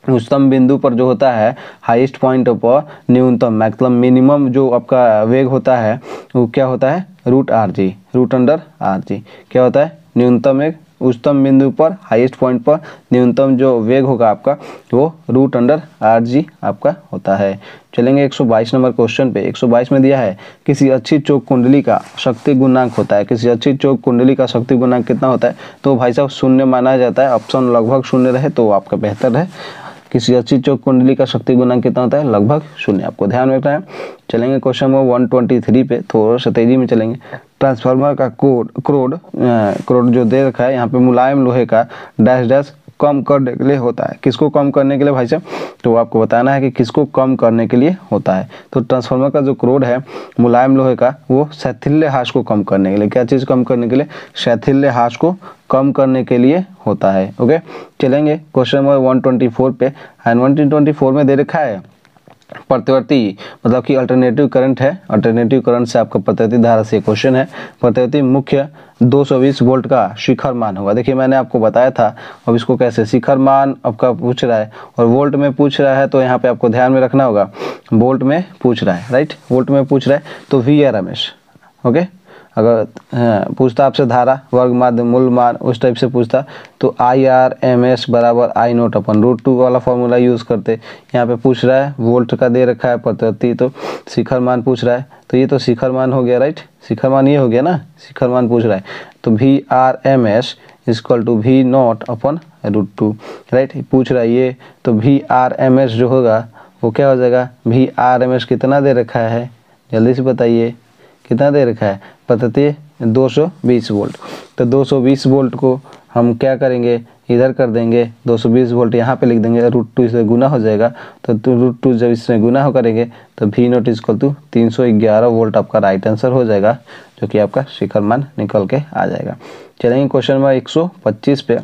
उच्चतम बिंदु पर जो होता है, हाईएस्ट पॉइंट पर न्यूनतम मतलब मिनिमम जो आपका वेग होता है वो क्या होता है, √rg, √r(g) क्या होता है, न्यूनतम वेग। उच्चतम बिंदु पर हाईएस्ट पॉइंट पर न्यूनतम जो वेग होगा आपका वो √rg आपका होता है। चलेंगे 122 नंबर क्वेश्चन पे। 122 में दिया है, किसी अच्छी चौक कुंडली का शक्ति गुणांक होता है, किसी अच्छी चौक कुंडली का शक्ति गुणांक कितना होता है, तो भाई साहब 0 माना जाता है, ऑप्शन लगभग 0 रहे तो आपका बेहतर है। किसी अच्छी चौक कुंडली का शक्ति गुणांक कितना होता है, लगभग 0, आपको ध्यान रखना है। चलेंगे क्वेश्चन नंबर 123 पे, थोड़ा सा तेजी में चलेंगे। ट्रांसफार्मर का क्रोड जो दे रखा है यहाँ पे, मुलायम लोहे का डैश डैश कम करने के लिए होता है। किसको कम करने के लिए भाई साहब, तो आपको बताना है कि किसको कम करने के लिए होता है। तो ट्रांसफार्मर का जो क्रोड है मुलायम लोहे का, वो शैथिल्य ह्रास को कम करने के लिए, क्या चीज़ कम करने के लिए, शैथिल्य ह्रास को कम करने के लिए होता है, ओके। चलेंगे क्वेश्चन नंबर 124 पे। 124 में दे रखा है, प्रतिवर्ती मतलब कि अल्टरनेटिव करंट है, अल्टरनेटिव करंट से आपका प्रतिवर्ती धारा से क्वेश्चन है। प्रतिवर्ती मुख्य 220 वोल्ट का शिखर मान होगा। देखिए मैंने आपको बताया था, अब इसको कैसे शिखर मान आपका पूछ रहा है और वोल्ट में पूछ रहा है, तो यहाँ पे आपको ध्यान में रखना होगा वोल्ट में पूछ रहा है, राइट, वोल्ट में पूछ रहा है तो VRMS। ओके, अगर पूछता आपसे धारा वर्ग माध्य मूल मान उस टाइप से पूछता तो IRMS बराबर I0 अपन √2 वाला फॉर्मूला यूज़ करते। यहाँ पे पूछ रहा है वोल्ट का दे रखा है प्रतिवर्ती, तो शिखर मान पूछ रहा है, तो ये तो शिखर मान हो गया, राइट, शिखर मान ये हो गया ना, शिखर मान पूछ रहा है तो VRMS equal to V0 upon √2, right, पूछ रहा है ये, तो VRMS जो होगा वो क्या हो जाएगा, VRMS कितना दे रखा है जल्दी से बताइए, कितना दे रखा है, बताइए 220 वोल्ट। तो 220 वोल्ट को हम क्या करेंगे, इधर कर देंगे, 220 वोल्ट यहाँ पे लिख देंगे, √2 से गुना हो जाएगा, तो √2 जब इसमें गुना हो करेंगे तो V0 इक्वल टू 311 वोल्ट आपका राइट आंसर हो जाएगा, जो कि आपका शिखर मान निकल के आ जाएगा। चलेंगे क्वेश्चन नंबर 125 पे।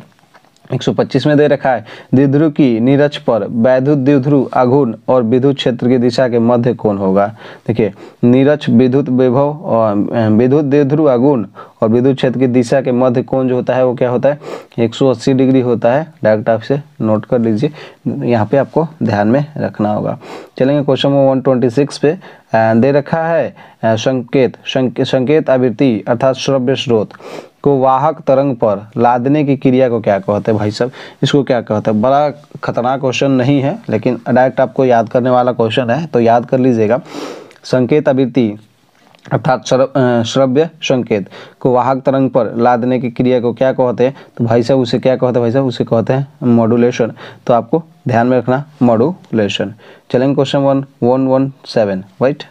125 में दे रखा है द्विध्रुव की निरक्ष पर वैद्युत द्विध्रुव आघूर्ण और विद्युत क्षेत्र की दिशा के मध्य कौन होगा। देखिए निरक्ष विद्युत विभव और विद्युत द्विध्रुव आघूर्ण और विद्युत क्षेत्र की दिशा के मध्य कौन जो होता है वो क्या होता है, 180 डिग्री होता है। डायरेक्ट आप से नोट कर लीजिए, यहाँ पे आपको ध्यान में रखना होगा। चलेंगे क्वेश्चन नंबर 126 पे। दे रखा है संकेत आवृत्ति अर्थात श्रव्य स्रोत को वाहक तरंग पर लादने की क्रिया को क्या कहते हैं भाई साहब, इसको क्या कहते हैं। बड़ा खतरनाक क्वेश्चन नहीं है, लेकिन डायरेक्ट आपको याद करने वाला क्वेश्चन है, तो याद कर लीजिएगा। संकेत आवृत्ति अर्थात श्रव्य संकेत को वाहक तरंग पर लादने की क्रिया को क्या कहते हैं, तो भाई साहब उसे क्या कहते हैं, भाई साहब उसे कहते हैं मॉड्यूलेशन। तो आपको ध्यान में रखना मॉड्यूलेशन। चलेंगे क्वेश्चन 117, राइट,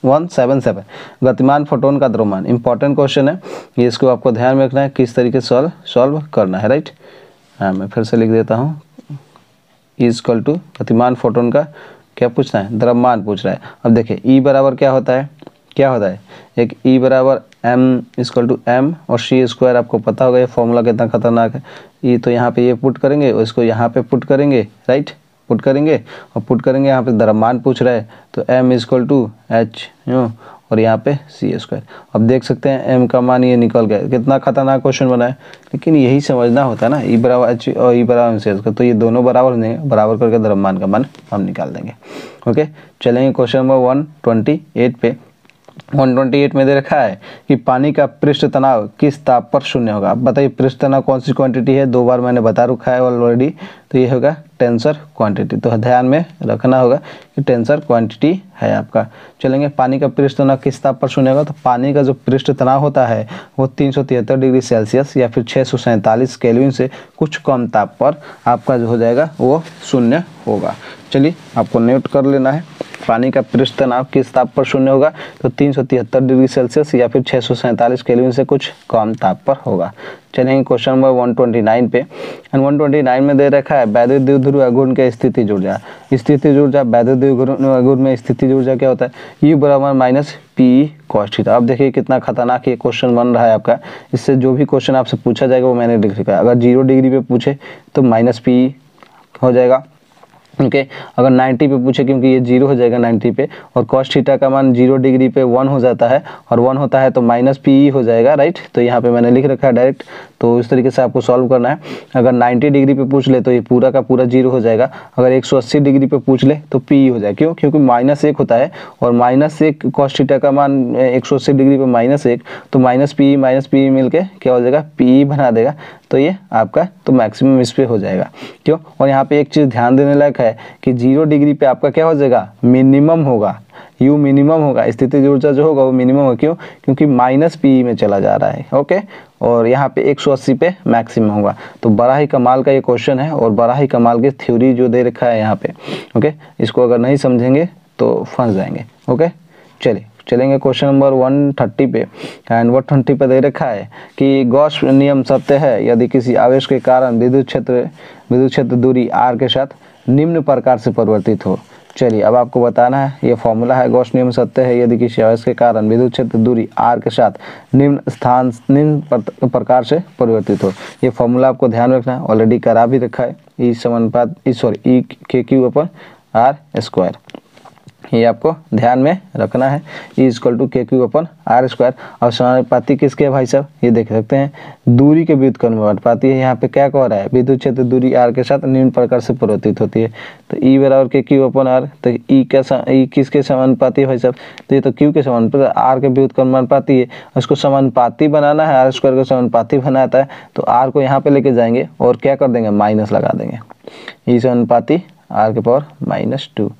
177 गतिमान फोटोन का द्रव्यमान। इंपॉर्टेंट क्वेश्चन है ये, इसको आपको ध्यान में रखना है, किस तरीके से सॉल्व करना है, राइट। हाँ मैं फिर से लिख देता हूँ, इक्वल टू गतिमान फोटोन का क्या पूछना है, द्रव्यमान पूछ रहा है। अब देखिए ई बराबर क्या होता है, एक ई बराबर m इक्वल टू m और c स्क्वायर, आपको पता होगा ये फॉर्मूला कितना खतरनाक है। ये तो यहाँ पे ये पुट करेंगे और इसको यहाँ पे पुट करेंगे, राइट, पुट करेंगे और पुट करेंगे, यहाँ पे द्रव्यमान पूछ रहा है तो m इक्वल टू h और यहाँ पे c स्क्वायर। अब देख सकते हैं m का मान ये निकल गया, कितना खतरनाक क्वेश्चन बना है। लेकिन यही समझना होता है ना, ई बराबर h और ई बराबर c स्क्वायर, तो ये दोनों बराबर हो जाएंगे, बराबर करके द्रव्यमान का मान हम निकाल देंगे। ओके, चलेंगे क्वेश्चन नंबर 128 पे। 128 में दे रखा है कि पानी का पृष्ठ तनाव किस ताप पर शून्य होगा। अब बताइए पृष्ठ तनाव कौन सी क्वांटिटी है, 2 बार मैंने बता रखा है ऑलरेडी, तो ये होगा टेंसर क्वांटिटी। तो ध्यान में रखना होगा कि टेंसर क्वांटिटी है आपका। चलेंगे पानी का पृष्ठ तनाव किस ताप पर शून्य होगा, तो पानी का जो पृष्ठ तनाव होता है वो 373 डिग्री सेल्सियस या फिर 647 केल्विन से कुछ कम ताप पर आपका जो हो जाएगा वो शून्य होगा। चलिए आपको नोट कर लेना है, पानी का पृष्ठ तनाव किस ताप पर शून्य होगा, तो 373 डिग्री सेल्सियस या फिर 647 केल्विन से कुछ कम ताप पर होगा। चलेंगे क्वेश्चन नंबर 129 पे। 129 में दे रखा है वैद्युत द्विध्रुव आघूर्ण के स्थितिज ऊर्जा। स्थितिज ऊर्जा वैद्युत द्विध्रुव आघूर्ण में स्थितिज ऊर्जा क्या होता है, U बराबर माइनस पी कॉस थीटा। अब देखिए कितना खतरनाक ये क्वेश्चन बन रहा है आपका। इससे जो भी क्वेश्चन आपसे पूछा जाएगा वो मैंने लिख रखा है। अगर 0 डिग्री पे पूछे तो माइनस पी हो जाएगा, ओके। अगर 90 पे पूछे, क्योंकि ये 0 हो जाएगा 90 पे, और cos थीटा का मान 0 डिग्री पे 1 हो जाता है, और 1 होता है तो माइनस पी हो जाएगा, राइट। तो यहाँ पे मैंने लिख रखा है डायरेक्ट, तो इस तरीके से आपको सॉल्व करना है। अगर 90 डिग्री पे पूछ ले तो ये पूरा का पूरा 0 हो जाएगा। अगर 180 डिग्री पे पूछ ले तो पी हो जाएगा, क्यों, क्योंकि -1 होता है, और -1 cos थीटा का मान 180 डिग्री पे -1, तो माइनस पी मिलके क्या हो जाएगा, पी बना देगा। तो ये आपका तो मैक्सिमम इस पे हो जाएगा, क्यों। और यहाँ पे एक चीज़ ध्यान देने लायक है कि 0 डिग्री पे आपका क्या हो जाएगा, मिनिमम होगा, U मिनिमम होगा, स्थितिज ऊर्जा जो होगा वो मिनिमम होगा, क्यों, क्योंकि माइनस पी में चला जा रहा है, ओके। और यहाँ पे 180 पे मैक्सिमम होगा। तो बड़ा ही कमाल का ये क्वेश्चन है, और बड़ा ही कमाल की थ्योरी जो दे रखा है यहाँ पे, ओके। इसको अगर नहीं समझेंगे तो फंस जाएंगे, ओके। चलिए चलेंगे क्वेश्चन नंबर 130 पे। एंड 120 पे दे रखा है कि गॉस नियम सत्य है यदि किसी आवेश के कारण विद्युत क्षेत्र दूरी r के साथ निम्न प्रकार से परिवर्तित हो। चलिए अब आपको बताना है, ये फॉर्मूला है, गॉस नियम सत्य है यदि किसी आवेश के कारण विद्युत क्षेत्र दूरी r के साथ निम्न प्रकार से परिवर्तित हो। ये फॉर्मूला आपको ध्यान रखना है, ऑलरेडी करा भी रखा है, ई के क्यू अपन r स्क्वायर। ये आपको ध्यान में रखना है। E=KQ/R²। और समानुपाती किसके है भाई साहब, ये देख सकते हैं दूरी के व्युत्क्रमानुपाती है। यहाँ पे क्या कह रहा है, विद्युत क्षेत्र दूरी r के साथ निम्न प्रकार से परिवर्तित होती है। तो E=KQ/R। तो E किसके समानुपाती है भाई साहब, तो ये तो Q के समानुपाती, R के व्युत्क्रमानुपाती है। उसको समानुपाती बनाना है, R² को समानुपाती बनाता है, तो R को यहाँ पे लेके जाएंगे और क्या कर देंगे, माइनस लगा देंगे। E समानुपाती R⁻²।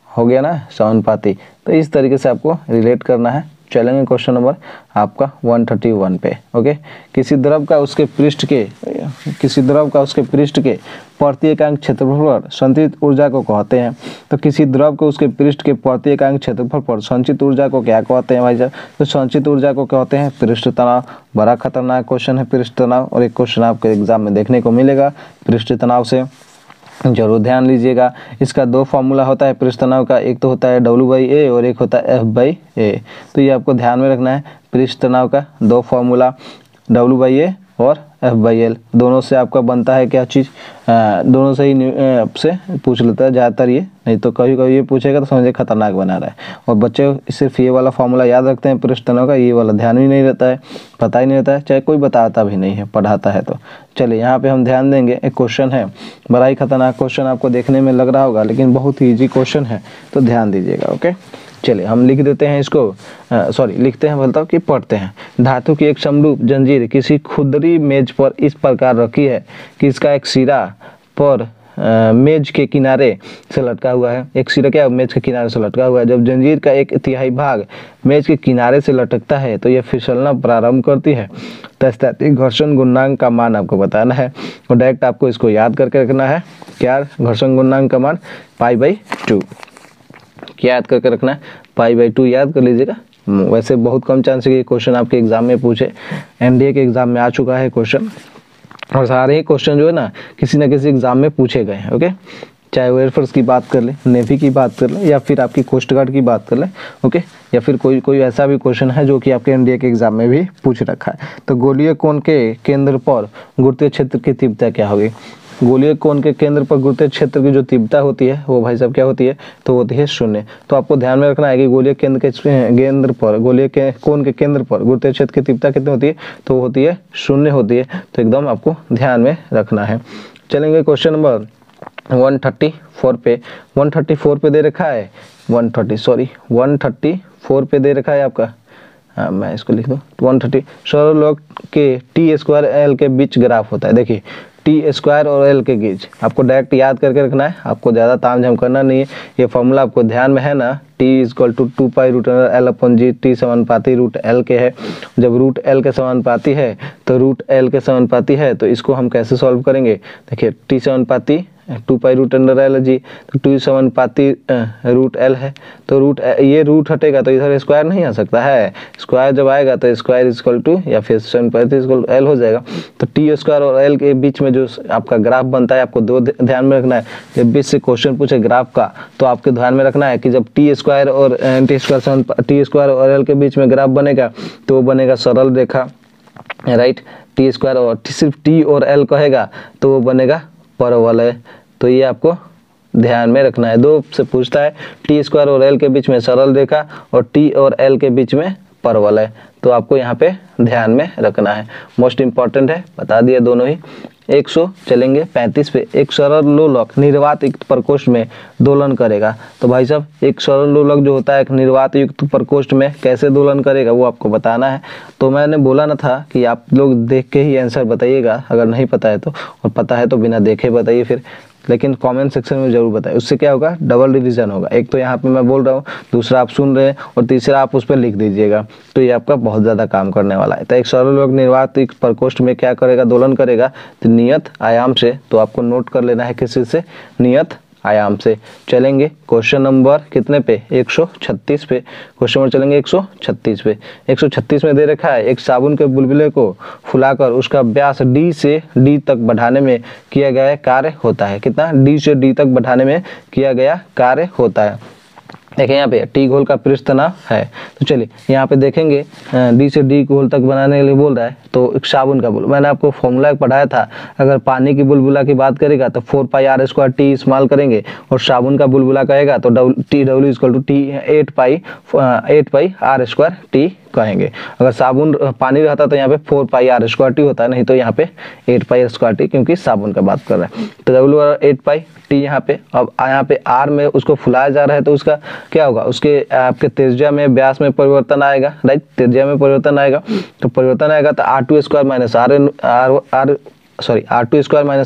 हो गया ना समानुपाती। तो इस तरीके से आपको रिलेट करना है। चलेंगे क्वेश्चन नंबर आपका 131 पे। ओके, किसी द्रव का उसके पृष्ठ के प्रति एकांक क्षेत्रफल पर संचित ऊर्जा को कहते हैं। तो किसी द्रव को उसके पृष्ठ के प्रति एकांक क्षेत्रफल पर संचित ऊर्जा को क्या कहते हैं भाई साहब, तो संचित ऊर्जा को कहते हैं पृष्ठ तनाव। बड़ा खतरनाक क्वेश्चन है पृष्ठ तनाव, और एक क्वेश्चन आपको एग्जाम में देखने को मिलेगा पृष्ठ तनाव से, जरूर ध्यान लीजिएगा। इसका दो फॉर्मूला होता है पृष्ठ तनाव का, एक तो होता है W/A और एक होता है F/A। तो ये आपको ध्यान में रखना है। पृष्ठ तनाव का दो फॉर्मूला W/A और F/L, दोनों से आपका बनता है क्या चीज़, दोनों से ही से पूछ लेता है ज़्यादातर ये, नहीं तो कभी कभी ये पूछेगा तो समझे खतरनाक बना रहा है। और बच्चे सिर्फ ये वाला फॉर्मूला याद रखते हैं पृष्ठ तनाव का, ये वाला ध्यान ही नहीं रहता है, पता ही नहीं रहता है, चाहे कोई बताता भी नहीं है, पढ़ाता है तो। चलिए यहाँ पे हम ध्यान देंगे। एक क्वेश्चन है, बड़ा ही खतरनाक क्वेश्चन आपको देखने में लग रहा होगा, लेकिन बहुत ही ईजी क्वेश्चन है, तो ध्यान दीजिएगा। ओके, चलिए हम लिख देते हैं इसको, लिखते हैं, बोलता हूँ कि पढ़ते हैं। धातु की एक समरूप जंजीर किसी खुरदरी मेज पर इस प्रकार रखी है कि इसका एक सिरा पर मेज के किनारे से लटका हुआ है। एक सिरा क्या मेज के किनारे से लटका हुआ है। जब जंजीर का एक तिहाई भाग मेज के किनारे से लटकता है तो यह फिसलना प्रारंभ करती है। तो स्थैतिक घर्षण गुणांक का मान आपको बताना है, और डायरेक्ट आपको इसको याद करके रखना है। क्या घर्षण गुणांक का मान π/2, क्या याद करके रखना है, π/2 याद कर लीजिएगा। वैसे बहुत कम चांस है कि क्वेश्चन आपके एग्जाम में पूछे, एनडीए के एग्जाम में आ चुका है क्वेश्चन, और सारे ही क्वेश्चन जो है ना किसी एग्जाम में पूछे गए हैं। ओके, चाहे वो एयरफोर्स की बात कर ले, नेवी की बात कर ले, या फिर आपकी कोस्ट गार्ड की बात कर ले। ओके, या फिर कोई ऐसा भी क्वेश्चन है जो कि आपके एनडीए के एग्जाम में भी पूछ रखा है। तो गोलीय कोण के केंद्र पर गुरुत्वीय क्षेत्र की तीव्रता क्या होगी। गोलीय कोण के केंद्र पर गुरुत्वीय क्षेत्र की जो तीव्रता होती है वो भाई साहब क्या होती है, तो होती है 0। तो आपको ध्यान में रखना है कि गोलीय कोण के केंद्र पर गुरुत्वीय क्षेत्र की तीव्रता कितनी होती है, तो होती है 0 होती है। तो एकदम आपको ध्यान में रखना है। चलेंगे क्वेश्चन नंबर 134 पे। 134 पे दे रखा है 134 पे दे रखा है आपका, हाँ मैं इसको लिख दूँ 130। सरलोक के T² L के बीच ग्राफ होता है। देखिए T² और L के बीच आपको डायरेक्ट याद करके रखना है, आपको ज़्यादा तामझाम करना नहीं है। ये फॉर्मूला आपको ध्यान में है ना, T=2π√L/G। T समानुपाती √L के है। जब √L के समानुपाती है तो √L के समानुपाती है, तो इसको हम कैसे सॉल्व करेंगे। देखिए T समानुपाती 2π√L/G, तो 2 समानुपाती √L है, तो ये रूट हटेगा तो इधर स्क्वायर नहीं आ सकता है। स्क्वायर जब आएगा तो स्क्वायर इक्वल टू या फिर समानुपाती इक्वल L हो जाएगा। तो T² और L के बीच में जो आपका ग्राफ बनता है, आपको दो ध्यान में रखना है। जब बीच से क्वेश्चन पूछे ग्राफ का, तो आपके ध्यान में रखना है कि जब T² और L के बीच में ग्राफ बनेगा तो वो बनेगा सरल रेखा, राइट। T² और सिर्फ T और L कहेगा तो वो बनेगा परवलय। तो ये आपको ध्यान में रखना है। 2 से पूछता है, T² और L के बीच में सरल रेखा और T और L के बीच में परवलय, तो आपको यहाँ पे ध्यान में रखना है। मोस्ट इंपॉर्टेंट है, बता दिया दोनों ही। 100 चलेंगे 35 पे। एक सरल लोलक निर्वात युक्त प्रकोष्ठ में दोलन करेगा। तो भाई साहब एक सरल लोलक जो होता है एक निर्वात युक्त प्रकोष्ठ में कैसे दोलन करेगा वो आपको बताना है। तो मैंने बोला ना था कि आप लोग देख के ही आंसर बताइएगा, अगर नहीं पता है तो, और पता है तो बिना देखे बताइए फिर, लेकिन कमेंट सेक्शन में जरूर बताएं। उससे क्या होगा, डबल रिवीजन होगा। एक तो यहाँ पे मैं बोल रहा हूँ, दूसरा आप सुन रहे हैं, और तीसरा आप उस पर लिख दीजिएगा, तो ये आपका बहुत ज़्यादा काम करने वाला है। तो एक सरल लोलक निर्वात प्रकोष्ठ में क्या करेगा, दोलन करेगा, तो नियत आयाम से। तो आपको नोट कर लेना है किसी से, नियत आयाम से। चलेंगे क्वेश्चन नंबर कितने पे, 136 पे। क्वेश्चन नंबर चलेंगे 136 पे। 136 में दे रखा है, एक साबुन के बुलबुले को फुलाकर उसका व्यास D से D तक बढ़ाने में किया गया कार्य होता है। कितना, D से D तक बढ़ाने में किया गया कार्य होता है। देखिए यहाँ पे टी घोल का पृष्ठ तनाव है। तो चलिए यहाँ पे देखेंगे डी से डी घोल तक बनाने के लिए बोल रहा है। तो एक साबुन का बुलबुला, मैंने आपको फॉर्मूला पढ़ाया था, अगर पानी की बुलबुला की बात करेगा तो 4πr² टी इस्तेमाल करेंगे, और साबुन का बुलबुला कहेगा तो W = 8πr² टी कहेंगे। अगर साबुन पानी रहता तो यहाँ पे 4πr² टी होता है, नहीं तो यहाँ पे 8πr² टी, क्योंकि साबुन का बात कर रहे हैं। तो W 8π टी यहाँ पे। अब यहाँ पे आर में उसको फुलाया जा रहा है, तो उसका क्या होगा, उसके आपके त्रिज्या में व्यास में परिवर्तन आएगा, राइट, त्रिज्या में परिवर्तन आएगा। तो परिवर्तन आएगा तो R2² -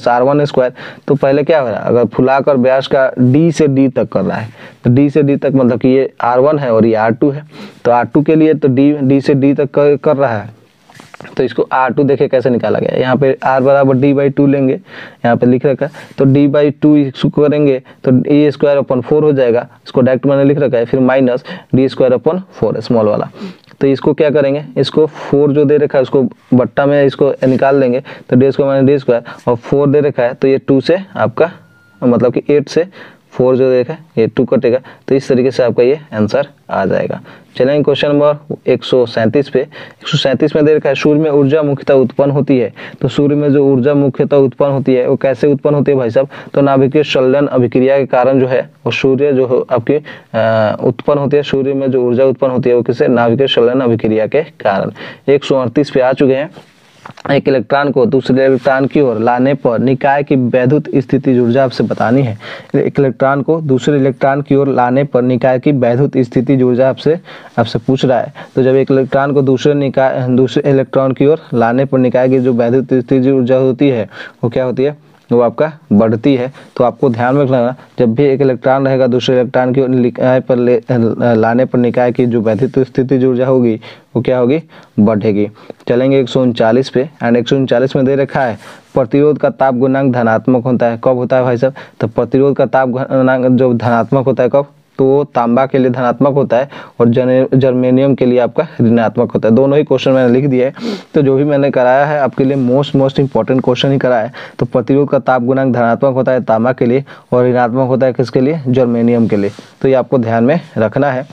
R1²। तो पहले क्या हो रहा है, अगर फुलाकर व्यास का डी से डी तक कर रहा है, तो डी से डी तक मतलब कि ये R1 है और ये R2 है। तो R2 के लिए तो डी से डी तक कर रहा है, तो इसको R2 देखे कैसे निकाला गया। यहाँ पे R = D/2 लेंगे, यहाँ पे लिख रखा है। तो D/2 इसको करेंगे तो A²/4 हो जाएगा, इसको डायरेक्ट मैंने लिख रखा है। फिर माइनस D²/4 स्मॉल वाला। तो इसको क्या करेंगे, इसको 4 जो दे रखा है उसको बट्टा में इसको निकाल लेंगे। तो D² - D² और 4 दे रखा है, तो ये 2 से आपका मतलब कि 8 से 4 जो देखा है ये 2 कटेगा। तो इस तरीके से आपका ये आंसर आ जाएगा। चलेंगे क्वेश्चन नंबर 137 पे। 137 में दे रखा है सूर्य में ऊर्जा मुख्यतः उत्पन्न होती है। तो सूर्य में जो ऊर्जा मुख्यतः उत्पन्न होती है वो कैसे उत्पन्न होती है भाई साहब, तो नाभिकीय संलयन अभिक्रिया के कारण जो है वो सूर्य जो आपकी उत्पन्न होती है, सूर्य में जो ऊर्जा उत्पन्न होती है वो किससे, नाभिकीय संलयन अभिक्रिया के कारण। 138 पे आ चुके हैं। एक इलेक्ट्रॉन को दूसरे इलेक्ट्रॉन की ओर लाने पर निकाय की वैद्युत स्थिति ऊर्जा आपसे बतानी है। एक इलेक्ट्रॉन को दूसरे इलेक्ट्रॉन की ओर लाने पर निकाय की वैद्युत स्थिति ऊर्जा आपसे पूछ रहा है। तो जब एक इलेक्ट्रॉन को दूसरे इलेक्ट्रॉन की ओर लाने पर निकाय की जो वैद्युत स्थिति ऊर्जा होती है वो क्या होती है, वो आपका बढ़ती है। तो आपको ध्यान में रखना, जब भी एक इलेक्ट्रॉन रहेगा दूसरे इलेक्ट्रॉन की निकाय पर लाने पर निकाय की जो वैद्युत स्थिति ऊर्जा होगी वो क्या होगी, बढ़ेगी। चलेंगे 139 पे। एंड 139 में दे रखा है प्रतिरोध का ताप गुणांक धनात्मक होता है। कब होता है भाई साहब, तो प्रतिरोध का ताप गुणांक जो धनात्मक होता है कब, तो तांबा के लिए धनात्मक होता है और जर्मेनियम के लिए आपका ऋणात्मक होता है। दोनों ही क्वेश्चन मैंने लिख दिया है। तो जो भी मैंने कराया है आपके लिए मोस्ट इंपॉर्टेंट क्वेश्चन ही कराया है। तो प्रतिरोध का ताप गुणांक धनात्मक होता है तांबा के लिए और ऋणात्मक होता है किसके लिए, जर्मेनियम के लिए। तो ये आपको ध्यान में रखना है।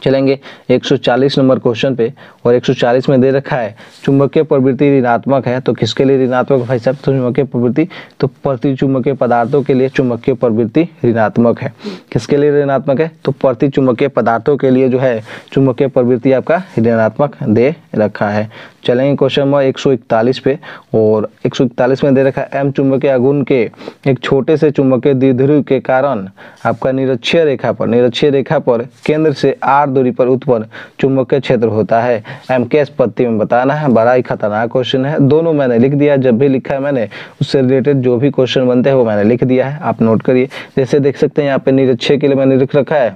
चलेंगे 140 नंबर क्वेश्चन पे। और 140 में दे रखा है चुंबकीय प्रवृत्ति ऋणात्मक है। तो किसके लिए ऋणात्मक भाई साहब, तो चुंबकीय प्रवृत्ति, तो प्रतिचुंबकीय पदार्थों के लिए चुंबकीय प्रवृत्ति ऋणात्मक है। किसके लिए ऋणात्मक है, तो प्रतिचुंबकीय पदार्थों के लिए जो है चुंबकीय प्रवृत्ति आपका ऋणात्मक दे रखा है। चलेंगे क्वेश्चन नंबर 141 पे। और 141 में दे रखा है एम चुंबकीय आघूर्ण के एक छोटे से चुंबकीय द्विध्रुव के कारण आपका निरक्षीय रेखा पर केंद्र से r दूरी पर उत्पन्न चुंबकीय क्षेत्र होता है। एम के स्पत्ति में बताना है। बड़ा ही खतरनाक क्वेश्चन है। दोनों मैंने लिख दिया, जब भी लिखा है मैंने उससे रिलेटेड जो भी क्वेश्चन बनते हैं वो मैंने लिख दिया है, आप नोट करिए। जैसे देख सकते हैं यहाँ पे निरक्षीय के लिए मैंने लिख रखा है,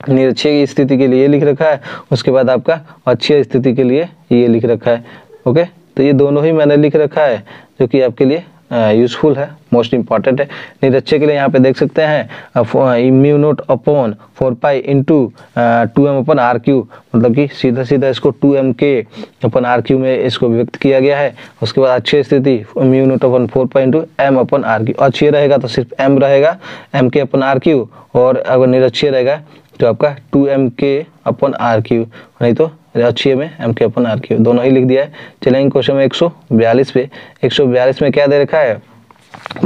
निरक्षीय की स्थिति के लिए ये लिख रखा है, उसके बाद आपका अक्षीय स्थिति के लिए ये लिख रखा है। ओके, तो ये दोनों ही मैंने लिख रखा है जो कि आपके लिए यूजफुल है, मोस्ट इंपॉर्टेंट है। निरक्षीय के लिए यहाँ पे देख सकते हैं mu naught upon 4π into 2m/r³, मतलब कि सीधा इसको 2m के अपन r³ में इसको व्यक्त किया गया है। उसके बाद अक्षीय स्थिति mu naught upon 4π into m/r³। अक्षीय रहेगा तो सिर्फ m रहेगा, m के अपन r³, और अगर निरक्षीय रहेगा तो आपका 2m के अपन r³, नहीं तो अक्षीय में m के अपन r³, दोनों ही लिख दिया है। चलेंगे क्वेश्चन में 142 पे। 142 में क्या दे रखा है,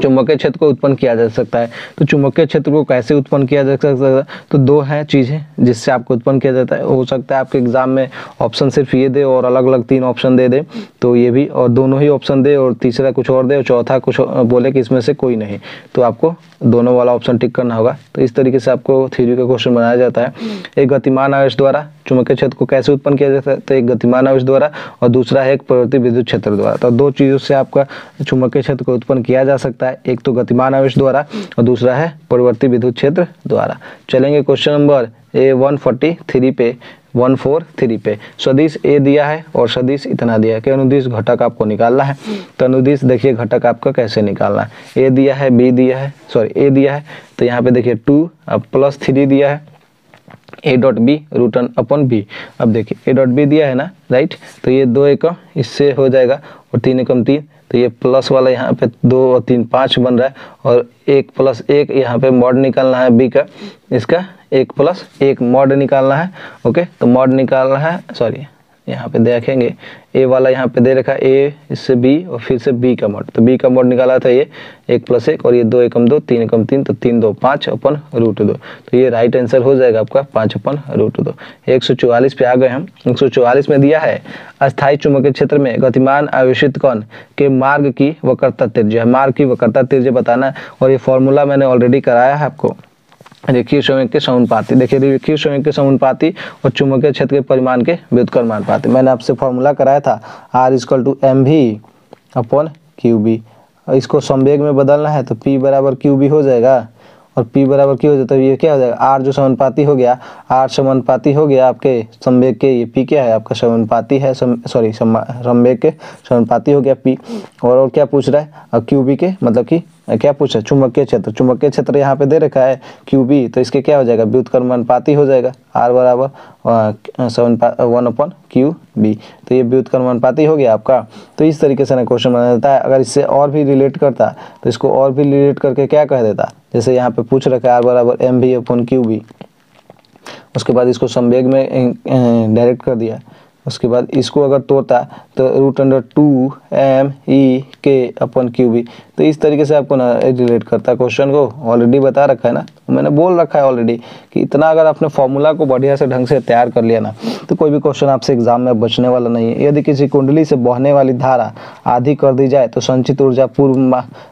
चुंबकीय क्षेत्र को उत्पन्न किया जा सकता है। तो चुंबकीय क्षेत्र को कैसे उत्पन्न किया जा सकता है, तो दो हैं चीजें जिससे आपको उत्पन्न किया जाता है। हो सकता है आपके एग्जाम में ऑप्शन सिर्फ ये दे और अलग अलग 3 ऑप्शन दे, तो ये भी, और दोनों ही ऑप्शन दे और तीसरा कुछ और दे और चौथा कुछ बोले कि इसमें से कोई नहीं, तो आपको दोनों वाला ऑप्शन टिक करना होगा। तो इस तरीके से आपको थ्योरी का क्वेश्चन बनाया जाता है। एक गतिमान आवेश द्वारा चुंबकीय क्षेत्र को कैसे उत्पन्न किया जाता है, तो एक गतिमान आवेश द्वारा और दूसरा है एक परिवर्ती विद्युत क्षेत्र द्वारा। तो दो चीजों से आपका चुंबकीय क्षेत्र को उत्पन्न किया जा सकता है, एक तो गतिमान आवेश द्वारा और दूसरा है परिवर्ती विद्युत क्षेत्र द्वारा। चलेंगे क्वेश्चन नंबर 143 पे, 143 पे। सदिश ए दिया है और सदिश इतना दिया है कि अनुदिश घटक आपको निकालना है। तो अनुदिश देखिए घटक आपका कैसे निकालना है, ए दिया है, बी दिया है, सॉरी ए दिया है, तो यहाँ पे देखिए 2 अब +3 दिया है, a डॉट बी √/b। अब देखिए a डॉट बी दिया है ना, राइट, तो ये 2 एकम इससे हो जाएगा और 3 एकम 3, तो ये प्लस वाला यहाँ पे 2 और 3 5 बन रहा है, और 1 + 1 यहाँ पे मॉड निकालना है बी का, इसका 1 + 1 मॉड निकालना है। ओके, तो मॉड निकालना है, सॉरी यहाँ पे देखेंगे ए वाला यहाँ पे दे रखा है ए इससे बी और फिर से बी का मॉड, तो बी का मॉड निकाला था ये 1 + 1 और ये 2 एकम 2 3 एकम 3, तो 3 2 5 अपन √2, तो ये राइट आंसर हो जाएगा आपका 5 अपन √2। 144 पे आ गए हम। 144 में दिया है अस्थायी चुंबकीय क्षेत्र में गतिमान आवेशित कण के मार्ग की वक्रता त्रिज्या, मार्ग की वक्रता त्रिज्या बताना है, और ये फॉर्मूला मैंने ऑलरेडी कराया है आपको। रेखीय संवेग के समानुपाती, देखिए रेखीय संवेग के समानुपाती और चुंबकीय क्षेत्र के परिमाण के व्युत्क्रमानुपाती, मैंने आपसे फॉर्मूला कराया था R = mv/qb। इसको संवेग में बदलना है तो P = qb हो जाएगा, और P = q हो जाता है, तो ये क्या हो जाएगा R जो समानुपाती हो गया, R समानुपाती हो गया आपके संवेग के, ये P क्या है आपका समानुपाती है, सॉरी संवेग के समानुपाती हो गया P। और क्या पूछ रहा है, अब QB के मतलब कि क्या पूछा, चुंबकीय क्षेत्र, चुंबकीय क्षेत्र यहाँ पे दे रखा है QB, तो इसके क्या हो जाएगा व्युत्क्रमानुपाती हो जाएगा, R = 1/QB, तो ये व्युत्क्रमानुपाती हो गया आपका। तो इस तरीके से ना क्वेश्चन बना जाता है। अगर इससे और भी रिलेट करता तो इसको और भी रिलेट करके क्या कह देता, जैसे यहाँ पे पूछ रखा है R = mv/qb, उसके बाद इसको संवेग में डायरेक्ट कर दिया, उसके बाद इसको अगर तोड़ता तो √2mE/qb, तो इस तरीके से आपको ना रिलेट करता है क्वेश्चन को, ऑलरेडी बता रखा है ना, मैंने बोल रखा है ऑलरेडी कि इतना अगर आपने फॉर्मूला को बढ़िया से ढंग से तैयार कर लिया ना, तो कोई भी क्वेश्चन आपसे एग्जाम में बचने वाला नहीं है। यदि किसी कुंडली से बहने वाली धारा आधी कर दी जाए तो संचित ऊर्जा पूर्व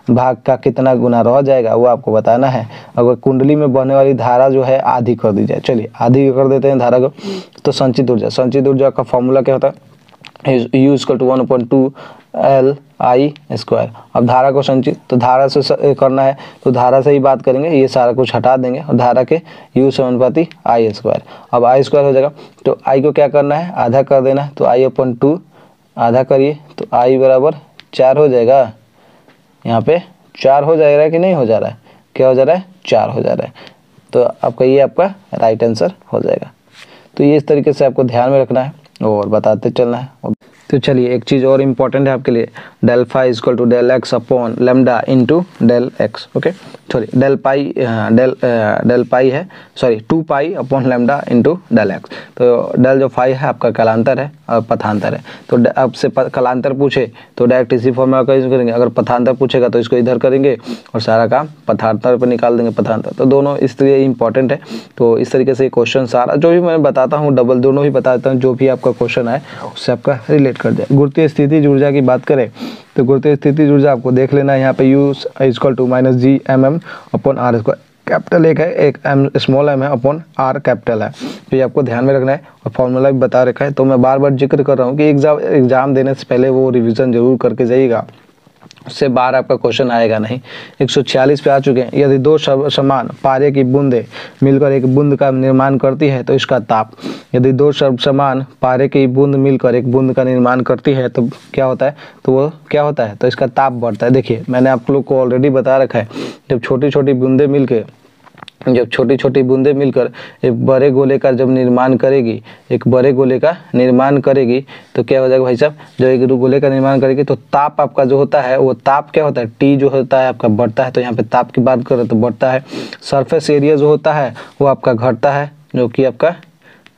भाग का कितना गुना रह जाएगा, वो आपको बताना है। अगर कुंडली में बहने वाली धारा जो है आधी कर दी जाए, चलिए आधी कर देते हैं धारा को, तो संचित ऊर्जा का फॉर्मूला क्या होता है, U = 1/2LI²। अब धारा को संचित, तो धारा से करना है तो धारा से ही बात करेंगे, ये सारा कुछ हटा देंगे और धारा के U = I²। अब I² हो जाएगा, तो I को क्या करना है, आधा कर देना है, तो I/2 आधा करिए तो I = 4 हो जाएगा। यहाँ पे 4 हो जा रहा है कि नहीं हो जा रहा है, क्या हो जा रहा है, 4 हो जा रहा है, तो आपका ये आपका राइट आंसर हो जाएगा। तो ये इस तरीके से आपको ध्यान में रखना है और बताते चलना है। तो चलिए एक चीज़ और इम्पोर्टेंट है आपके लिए, del phi = del x upon lambda into del x। Okay, sorry del pi है, sorry 2 pi upon lambda into del x। तो del जो phi है आपका कालांतर है और पथांतर है, तो आपसे कालांतर पूछे तो डायरेक्ट इसी फॉर्मूला का यूज करेंगे, अगर पथांतर पूछेगा तो इसको इधर करेंगे और सारा काम पथांतर पर निकाल देंगे, पथांतर। तो दोनों इसलिए इंपॉर्टेंट है। तो इस तरीके से क्वेश्चन सारा जो भी मैं बताता हूँ डबल दोनों ही बता देता हूँ, जो भी आपका क्वेश्चन है उससे आपका रिलेट कर जाए। गुरुत्वीय स्थिति ऊर्जा की बात करें तो गुरुत्वीय स्थिति ऊर्जा आपको देख लेना है, यहाँ पे U = -G/mm/r², कैपिटल एक है, एक स्मॉल m है अपॉन r कैपिटल है, तो ये आपको ध्यान में रखना है। और फॉर्मूला भी बता रखा है, तो मैं बार बार जिक्र कर रहा हूँ कि एग्जाम देने से पहले वो रिवीजन जरूर करके जाइएगा, उससे बाहर आपका क्वेश्चन आएगा नहीं। 146 पे आ चुके हैं। यदि दो समान पारे की बूंदें मिलकर एक बूंद का निर्माण करती है तो इसका ताप, यदि दो समान पारे की बूंद मिलकर एक बूंद का निर्माण करती है तो क्या होता है, तो वो क्या होता है, तो इसका ताप बढ़ता है। देखिए मैंने आप लोग को ऑलरेडी बता रखा है, जब छोटी छोटी बूंदें मिलकर एक बड़े गोले का जब निर्माण करेगी, एक बड़े गोले का निर्माण करेगी तो क्या हो जाएगा भाई साहब, जब एक गोले का निर्माण करेगी तो ताप आपका जो होता है वो ताप क्या होता है, T जो होता है आपका बढ़ता है। तो यहाँ पे ताप की बात करें तो बढ़ता है। सरफेस एरिया जो होता है वो आपका घटता है, जो कि आपका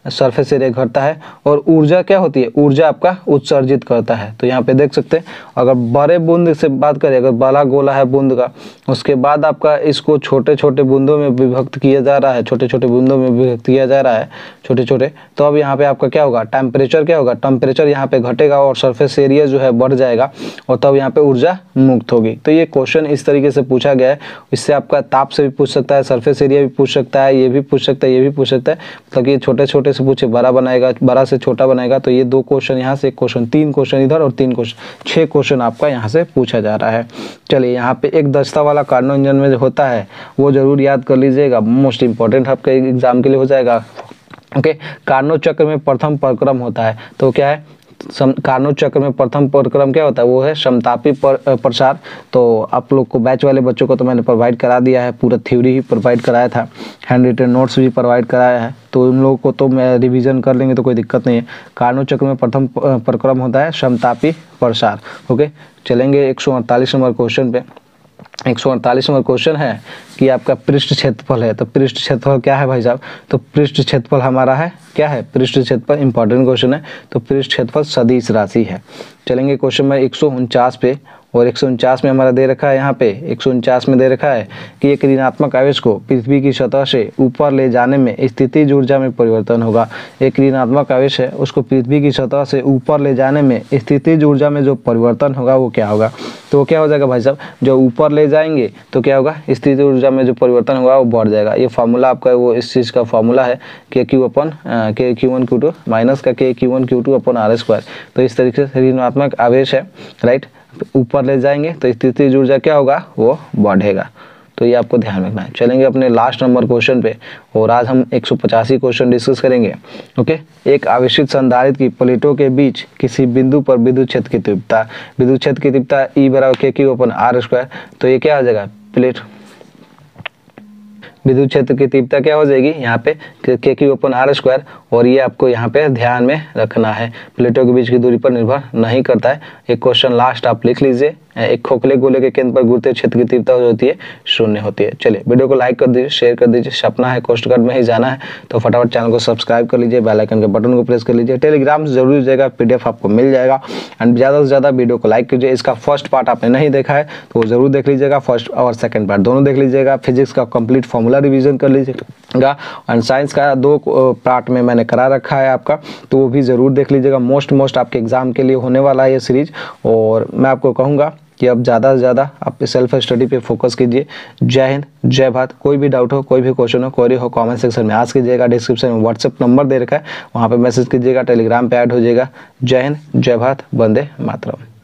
सरफेस एरिया घटता है। और ऊर्जा क्या होती है, ऊर्जा आपका उत्सर्जित करता है। तो यहाँ पे देख सकते हैं, अगर बड़े बूंद से बात करें, अगर बड़ा गोला है बूंद का, उसके बाद आपका इसको छोटे छोटे बूंदों में विभक्त किया जा रहा है, छोटे छोटे बूंदों में विभक्त किया जा रहा है, छोटे छोटे, तो अब यहाँ पे आपका क्या होगा, टेम्परेचर क्या होगा, टेम्परेचर यहाँ पे घटेगा और सरफेस एरिया जो है बढ़ जाएगा और तब यहाँ पे ऊर्जा मुक्त होगी। तो ये क्वेश्चन इस तरीके से पूछा गया है। इससे आपका ताप से भी पूछ सकता है, सरफेस एरिया भी पूछ सकता है, ये भी पूछ सकता है, ये भी पूछ सकता है, मतलब कि छोटे छोटे से पूछे बड़ा बनाएगा, बड़ा से छोटा बनाएगा। तो ये 2 क्वेश्चन यहाँ से, 1 क्वेश्चन, 3 क्वेश्चन इधर और 3 क्वेश्चन, 6 क्वेश्चन आपका यहाँ से पूछा जा रहा है। चलिए यहाँ पे एक दस्ता वाला कार्नो इंजन में जो होता है वो जरूर याद कर लीजिएगा, मोस्ट इंपॉर्टेंट आपके एग्जाम के लिए हो जाएगा। ओके, कार्नो चक्र में प्रथम परिक्रम होता है, तो क्या है, कार्नोट चक्र में प्रथम परिक्रम क्या होता है, वो है समतापी प्रसार। तो आप लोग को बैच वाले बच्चों को तो मैंने प्रोवाइड करा दिया है, पूरा थ्योरी ही प्रोवाइड कराया था, हैंड रिटन नोट्स भी प्रोवाइड कराया है, तो उन लोगों को तो मैं रिवीजन कर लेंगे तो कोई दिक्कत नहीं है। कार्नोट चक्र में प्रथम परिक्रम होता है समतापी प्रसार। ओके, चलेंगे 148 नंबर क्वेश्चन पे। 148 नंबर क्वेश्चन है कि आपका पृष्ठ क्षेत्रफल है। तो पृष्ठ क्षेत्रफल क्या है भाई साहब, तो पृष्ठ क्षेत्रफल हमारा है क्या है, पृष्ठ क्षेत्रफल इंपॉर्टेंट क्वेश्चन है। तो पृष्ठ क्षेत्रफल सदिश राशि है। चलेंगे क्वेश्चन नंबर 149 पे, और 149 में हमारा दे रखा है, यहाँ पे 149 में दे रखा है कि एक ऋणात्मक आवेश को पृथ्वी की सतह से ऊपर ले जाने में स्थितिज ऊर्जा में परिवर्तन होगा। एक ऋणात्मक आवेश है, उसको पृथ्वी की सतह से ऊपर ले जाने में स्थितिज ऊर्जा में जो परिवर्तन होगा वो क्या होगा, तो वो क्या हो जाएगा भाई साहब, जो ऊपर ले जाएंगे तो क्या होगा, स्थितिज ऊर्जा में जो परिवर्तन होगा वो बढ़ जाएगा। ये फार्मूला आपका वो इस चीज़ का फार्मूला है KQ1Q2 माइनस का KQ1Q2/r²। तो इस तरीके से ऋणात्मक आवेश है, राइट, ऊपर ले जाएंगे तो स्थितिज ऊर्जा क्या होगा, वो बढ़ेगा। तो ये आपको ध्यान रखना है। चलेंगे अपने लास्ट नंबर क्वेश्चन पे, और आज हम 185 क्वेश्चन डिस्कस करेंगे। ओके, एक आवेशित संधारित्र की प्लेटों के बीच किसी बिंदु पर विद्युत क्षेत्र की तीव्रता E बराबर KQ/r²। तो ये क्या हो जाएगा, प्लेट विद्युत क्षेत्र की तीव्रता क्या हो जाएगी यहाँ पे KQ/r², और ये आपको यहाँ पे ध्यान में रखना है, प्लेटों के बीच की दूरी पर निर्भर नहीं करता है। एक क्वेश्चन लास्ट आप लिख लीजिए, एक खोखले गोले के केंद्र पर गुरुत्वीय क्षेत्र की तीव्रता होती है 0 होती है। चलिए वीडियो को लाइक कर दीजिए, शेयर कर दीजिए। सपना है कोस्ट गार्ड में ही जाना है तो फटाफट चैनल को सब्सक्राइब कर लीजिए, बेल आइकन के बटन को प्रेस कर लीजिए। टेलीग्राम से जरूर जाएगा, PDF आपको मिल जाएगा। एंड ज़्यादा से ज़्यादा वीडियो को लाइक कीजिए। इसका फर्स्ट पार्ट आपने नहीं देखा है तो वो जरूर देख लीजिएगा, फर्स्ट और सेकंड पार्ट दोनों देख लीजिएगा। फिजिक्स का कंप्लीट फॉर्मूला रिवीजन कर लीजिएगा, एंड साइंस का 2 पार्ट में मैंने करा रखा है आपका, तो वो भी ज़रूर देख लीजिएगा। मोस्ट आपके एग्जाम के लिए होने वाला है ये सीरीज। और मैं आपको कहूँगा कि अब ज़्यादा से ज़्यादा आप सेल्फ स्टडी पे फोकस कीजिए। जय हिंद, जय भारत। कोई भी डाउट हो, कोई भी क्वेश्चन हो, क्वेरी हो, कमेंट सेक्शन में आस्क कीजिएगा। डिस्क्रिप्शन में व्हाट्सएप नंबर दे रखा है, वहाँ पे मैसेज कीजिएगा, टेलीग्राम पे ऐड हो जाएगा। जय हिंद, जय भारत, वंदे मातरम।